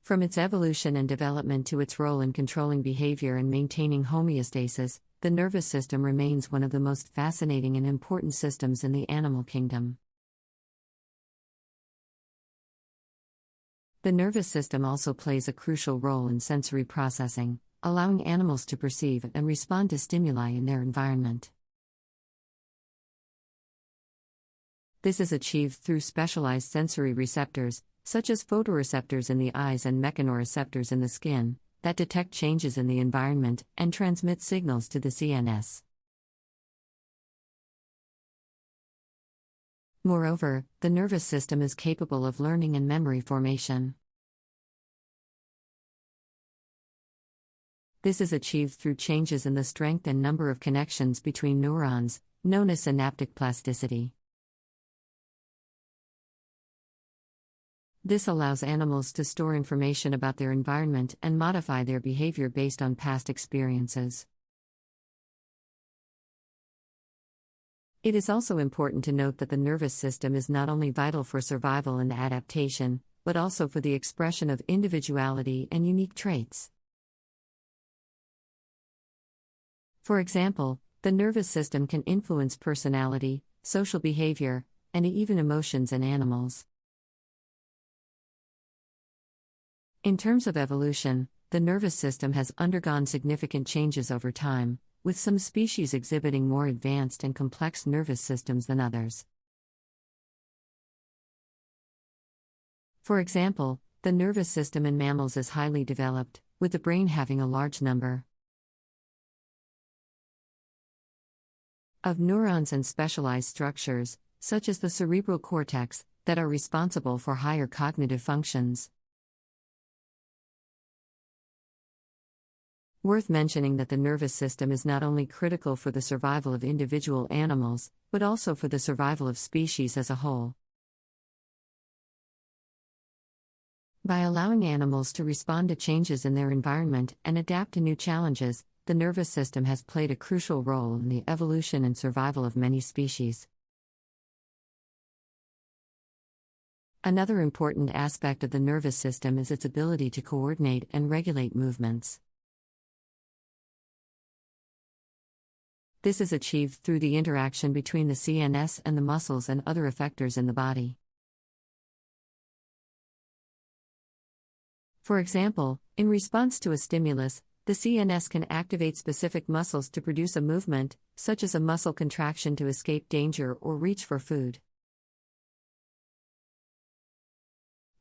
From its evolution and development to its role in controlling behavior and maintaining homeostasis, the nervous system remains one of the most fascinating and important systems in the animal kingdom. The nervous system also plays a crucial role in sensory processing, allowing animals to perceive and respond to stimuli in their environment. This is achieved through specialized sensory receptors, such as photoreceptors in the eyes and mechanoreceptors in the skin, that detect changes in the environment and transmit signals to the CNS. Moreover, the nervous system is capable of learning and memory formation. This is achieved through changes in the strength and number of connections between neurons, known as synaptic plasticity. This allows animals to store information about their environment and modify their behavior based on past experiences. It is also important to note that the nervous system is not only vital for survival and adaptation, but also for the expression of individuality and unique traits. For example, the nervous system can influence personality, social behavior, and even emotions in animals. In terms of evolution, the nervous system has undergone significant changes over time, with some species exhibiting more advanced and complex nervous systems than others. For example, the nervous system in mammals is highly developed, with the brain having a large number of neurons and specialized structures, such as the cerebral cortex, that are responsible for higher cognitive functions. Worth mentioning that the nervous system is not only critical for the survival of individual animals, but also for the survival of species as a whole. By allowing animals to respond to changes in their environment and adapt to new challenges, the nervous system has played a crucial role in the evolution and survival of many species. Another important aspect of the nervous system is its ability to coordinate and regulate movements. This is achieved through the interaction between the CNS and the muscles and other effectors in the body. For example, in response to a stimulus, the CNS can activate specific muscles to produce a movement, such as a muscle contraction to escape danger or reach for food.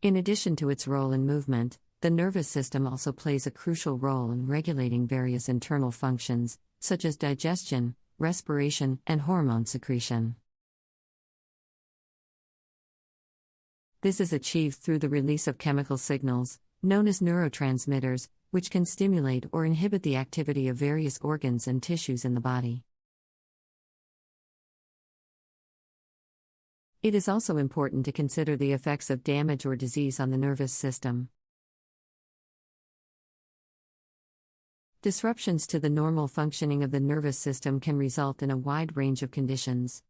In addition to its role in movement, the nervous system also plays a crucial role in regulating various internal functions, such as digestion, respiration, and hormone secretion. This is achieved through the release of chemical signals, known as neurotransmitters, which can stimulate or inhibit the activity of various organs and tissues in the body. It is also important to consider the effects of damage or disease on the nervous system. Disruptions to the normal functioning of the nervous system can result in a wide range of conditions,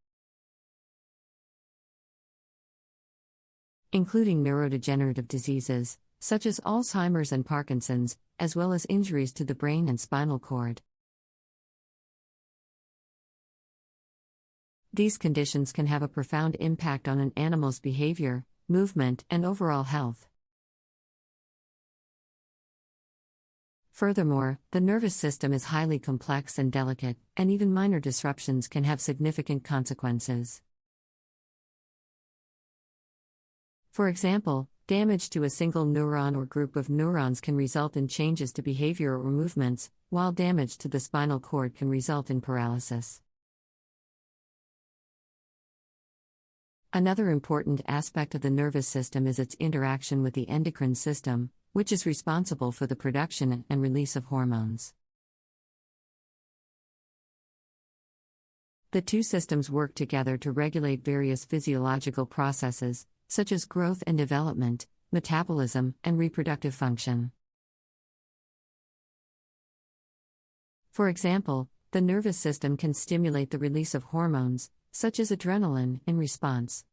including neurodegenerative diseases, such as Alzheimer's and Parkinson's, as well as injuries to the brain and spinal cord. These conditions can have a profound impact on an animal's behavior, movement, and overall health. Furthermore, the nervous system is highly complex and delicate, and even minor disruptions can have significant consequences. For example, damage to a single neuron or group of neurons can result in changes to behavior or movements, while damage to the spinal cord can result in paralysis. Another important aspect of the nervous system is its interaction with the endocrine system, which is responsible for the production and release of hormones. The two systems work together to regulate various physiological processes, such as growth and development, metabolism, and reproductive function. For example, the nervous system can stimulate the release of hormones, such as adrenaline, in response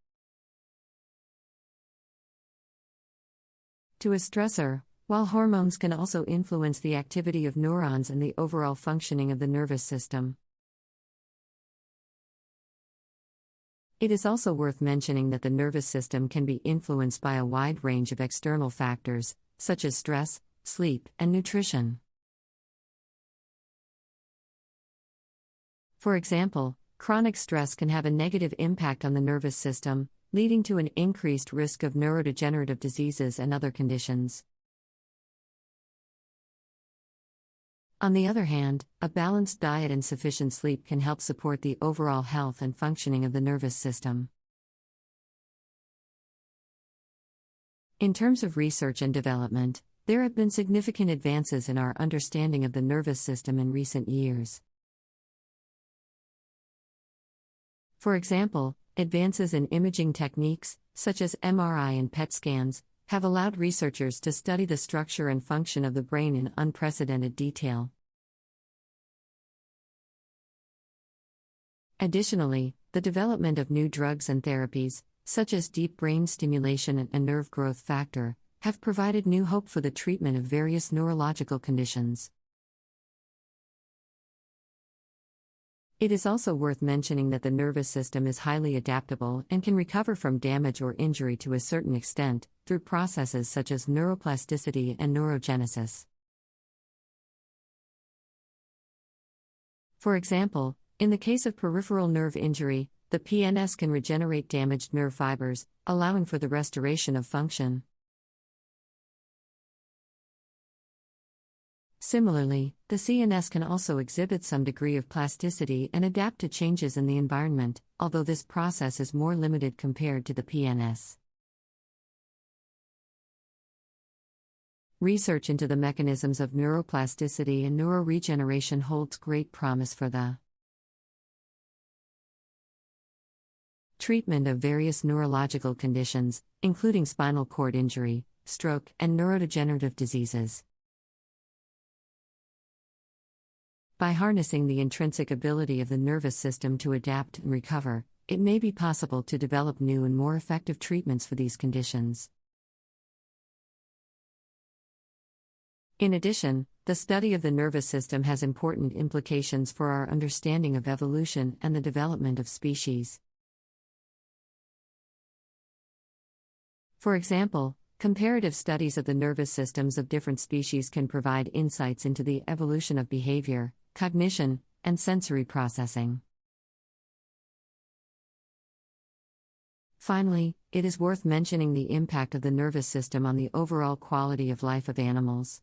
to a stressor, while hormones can also influence the activity of neurons and the overall functioning of the nervous system. It is also worth mentioning that the nervous system can be influenced by a wide range of external factors, such as stress, sleep, and nutrition. For example, chronic stress can have a negative impact on the nervous system, leading to an increased risk of neurodegenerative diseases and other conditions. On the other hand, a balanced diet and sufficient sleep can help support the overall health and functioning of the nervous system. In terms of research and development, there have been significant advances in our understanding of the nervous system in recent years. For example, advances in imaging techniques, such as MRI and PET scans, have allowed researchers to study the structure and function of the brain in unprecedented detail. Additionally, the development of new drugs and therapies, such as deep brain stimulation and nerve growth factor, have provided new hope for the treatment of various neurological conditions. It is also worth mentioning that the nervous system is highly adaptable and can recover from damage or injury to a certain extent, through processes such as neuroplasticity and neurogenesis. For example, in the case of peripheral nerve injury, the PNS can regenerate damaged nerve fibers, allowing for the restoration of function. Similarly, the CNS can also exhibit some degree of plasticity and adapt to changes in the environment, although this process is more limited compared to the PNS. Research into the mechanisms of neuroplasticity and neuroregeneration holds great promise for the treatment of various neurological conditions, including spinal cord injury, stroke, and neurodegenerative diseases. By harnessing the intrinsic ability of the nervous system to adapt and recover, it may be possible to develop new and more effective treatments for these conditions. In addition, the study of the nervous system has important implications for our understanding of evolution and the development of species. For example, comparative studies of the nervous systems of different species can provide insights into the evolution of behavior, cognition, and sensory processing. Finally, it is worth mentioning the impact of the nervous system on the overall quality of life of animals.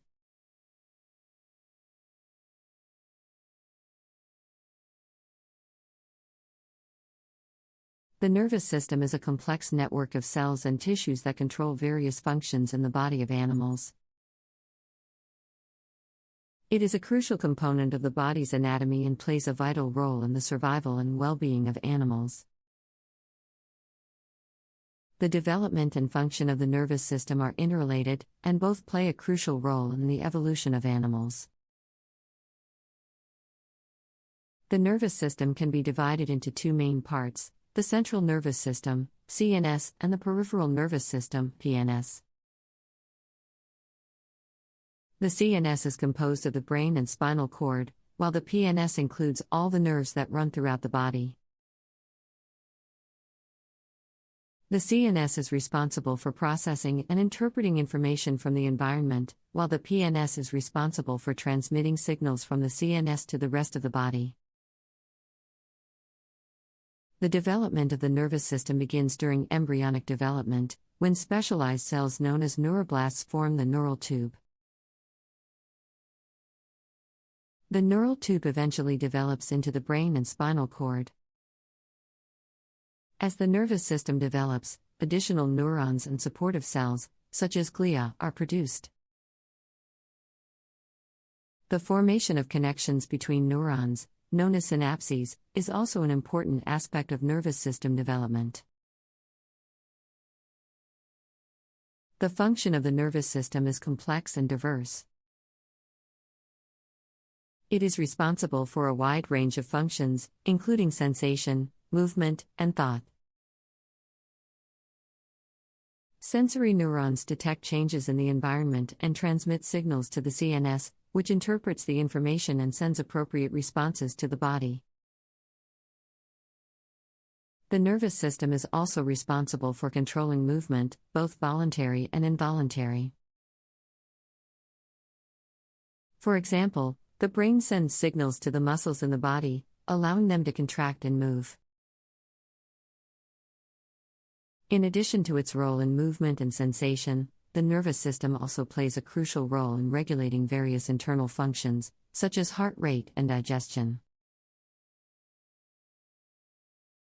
The nervous system is a complex network of cells and tissues that control various functions in the body of animals. It is a crucial component of the body's anatomy and plays a vital role in the survival and well-being of animals. The development and function of the nervous system are interrelated, and both play a crucial role in the evolution of animals. The nervous system can be divided into two main parts: the central nervous system, CNS, and the peripheral nervous system, PNS. The CNS is composed of the brain and spinal cord, while the PNS includes all the nerves that run throughout the body. The CNS is responsible for processing and interpreting information from the environment, while the PNS is responsible for transmitting signals from the CNS to the rest of the body. The development of the nervous system begins during embryonic development, when specialized cells known as neuroblasts form the neural tube. The neural tube eventually develops into the brain and spinal cord. As the nervous system develops, additional neurons and supportive cells, such as glia, are produced. The formation of connections between neurons, known as synapses, is also an important aspect of nervous system development. The function of the nervous system is complex and diverse. It is responsible for a wide range of functions, including sensation, movement, and thought. Sensory neurons detect changes in the environment and transmit signals to the CNS, which interprets the information and sends appropriate responses to the body. The nervous system is also responsible for controlling movement, both voluntary and involuntary. For example, the brain sends signals to the muscles in the body, allowing them to contract and move. In addition to its role in movement and sensation, the nervous system also plays a crucial role in regulating various internal functions, such as heart rate and digestion.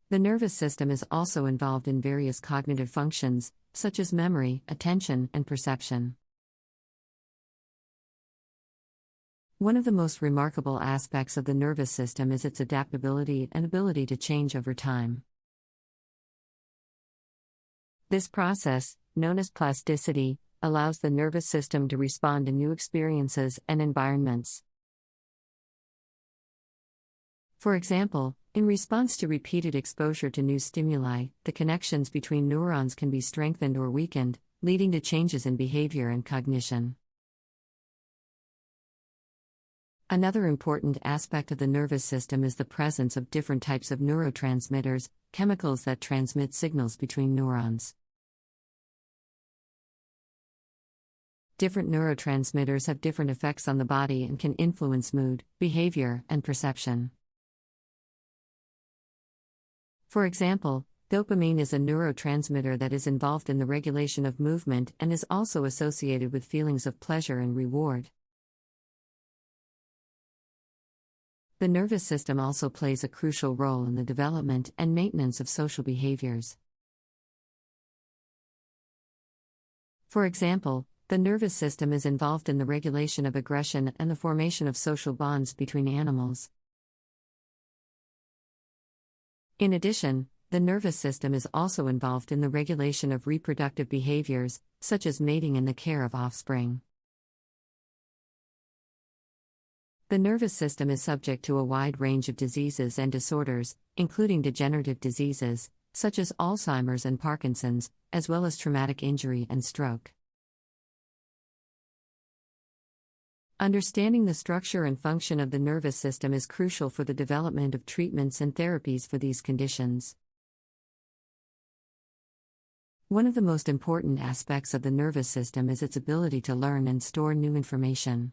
The nervous system is also involved in various cognitive functions, such as memory, attention, and perception. One of the most remarkable aspects of the nervous system is its adaptability and ability to change over time. This process, known as plasticity, allows the nervous system to respond to new experiences and environments. For example, in response to repeated exposure to new stimuli, the connections between neurons can be strengthened or weakened, leading to changes in behavior and cognition. Another important aspect of the nervous system is the presence of different types of neurotransmitters, chemicals that transmit signals between neurons. Different neurotransmitters have different effects on the body and can influence mood, behavior, and perception. For example, dopamine is a neurotransmitter that is involved in the regulation of movement and is also associated with feelings of pleasure and reward. The nervous system also plays a crucial role in the development and maintenance of social behaviors. For example, the nervous system is involved in the regulation of aggression and the formation of social bonds between animals. In addition, the nervous system is also involved in the regulation of reproductive behaviors, such as mating and the care of offspring. The nervous system is subject to a wide range of diseases and disorders, including degenerative diseases, such as Alzheimer's and Parkinson's, as well as traumatic injury and stroke. Understanding the structure and function of the nervous system is crucial for the development of treatments and therapies for these conditions. One of the most important aspects of the nervous system is its ability to learn and store new information.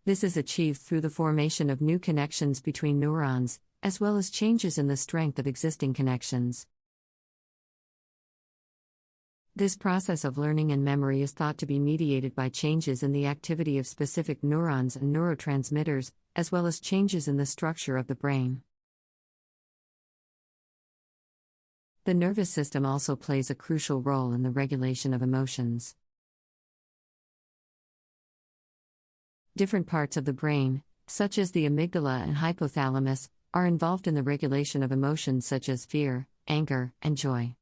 This is achieved through the formation of new connections between neurons, as well as changes in the strength of existing connections. This process of learning and memory is thought to be mediated by changes in the activity of specific neurons and neurotransmitters, as well as changes in the structure of the brain. The nervous system also plays a crucial role in the regulation of emotions. Different parts of the brain, such as the amygdala and hypothalamus, are involved in the regulation of emotions such as fear, anger, and joy.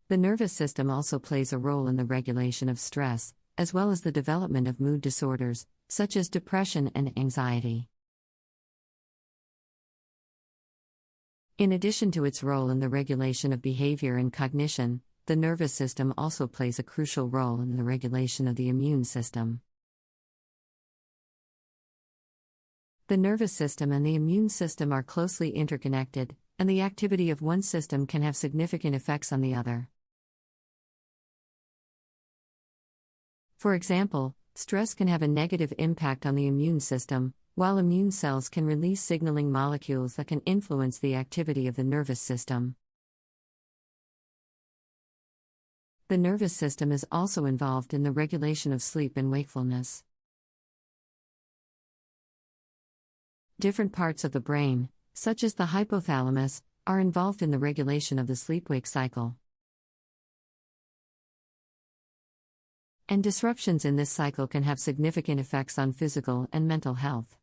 The nervous system also plays a role in the regulation of stress, as well as the development of mood disorders, such as depression and anxiety. In addition to its role in the regulation of behavior and cognition, the nervous system also plays a crucial role in the regulation of the immune system. The nervous system and the immune system are closely interconnected, and the activity of one system can have significant effects on the other. For example, stress can have a negative impact on the immune system, while immune cells can release signaling molecules that can influence the activity of the nervous system. The nervous system is also involved in the regulation of sleep and wakefulness. Different parts of the brain, such as the hypothalamus, are involved in the regulation of the sleep-wake cycle. And disruptions in this cycle can have significant effects on physical and mental health.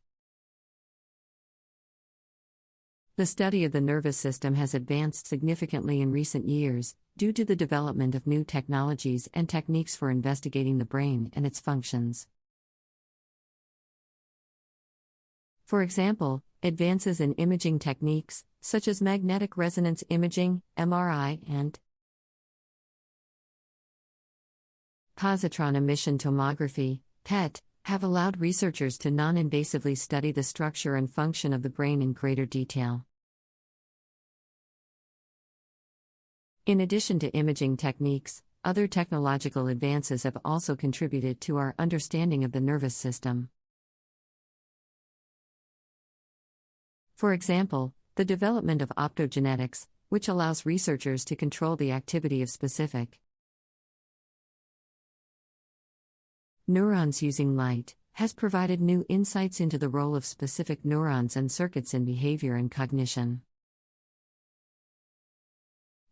The study of the nervous system has advanced significantly in recent years, due to the development of new technologies and techniques for investigating the brain and its functions. For example, advances in imaging techniques, such as magnetic resonance imaging, MRI, and positron emission tomography, PET, have allowed researchers to non-invasively study the structure and function of the brain in greater detail. In addition to imaging techniques, other technological advances have also contributed to our understanding of the nervous system. For example, the development of optogenetics, which allows researchers to control the activity of specific neurons using light, has provided new insights into the role of specific neurons and circuits in behavior and cognition.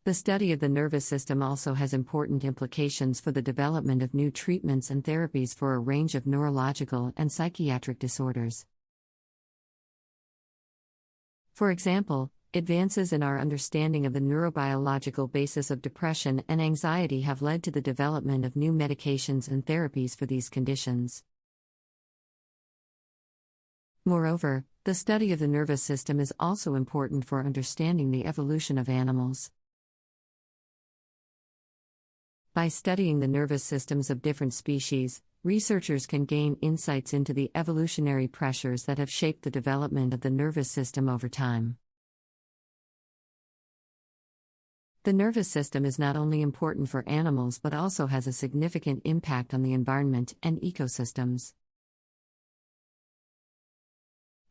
The study of the nervous system also has important implications for the development of new treatments and therapies for a range of neurological and psychiatric disorders. For example, advances in our understanding of the neurobiological basis of depression and anxiety have led to the development of new medications and therapies for these conditions. Moreover, the study of the nervous system is also important for understanding the evolution of animals. By studying the nervous systems of different species, researchers can gain insights into the evolutionary pressures that have shaped the development of the nervous system over time. The nervous system is not only important for animals but also has a significant impact on the environment and ecosystems.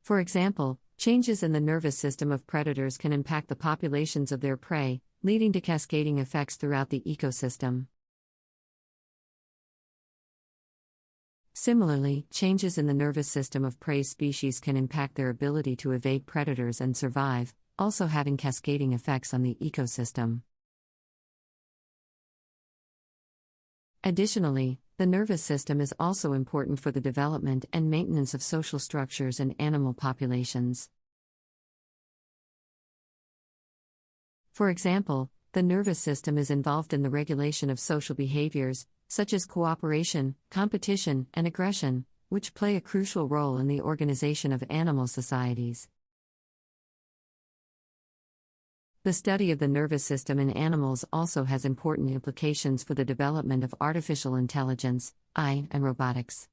For example, changes in the nervous system of predators can impact the populations of their prey, leading to cascading effects throughout the ecosystem. Similarly, changes in the nervous system of prey species can impact their ability to evade predators and survive, also having cascading effects on the ecosystem. Additionally, the nervous system is also important for the development and maintenance of social structures and animal populations. For example, the nervous system is involved in the regulation of social behaviors, such as cooperation, competition, and aggression, which play a crucial role in the organization of animal societies. The study of the nervous system in animals also has important implications for the development of artificial intelligence, AI, and robotics.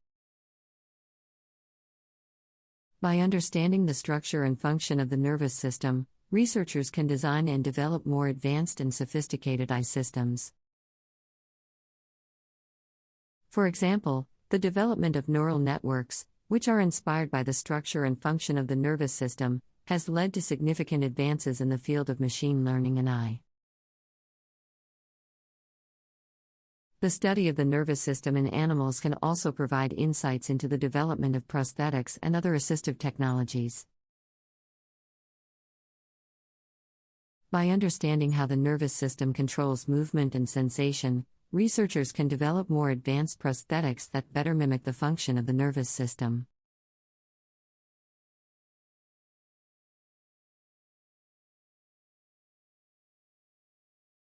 By understanding the structure and function of the nervous system, researchers can design and develop more advanced and sophisticated AI systems. For example, the development of neural networks, which are inspired by the structure and function of the nervous system, has led to significant advances in the field of machine learning and AI. The study of the nervous system in animals can also provide insights into the development of prosthetics and other assistive technologies. By understanding how the nervous system controls movement and sensation, researchers can develop more advanced prosthetics that better mimic the function of the nervous system.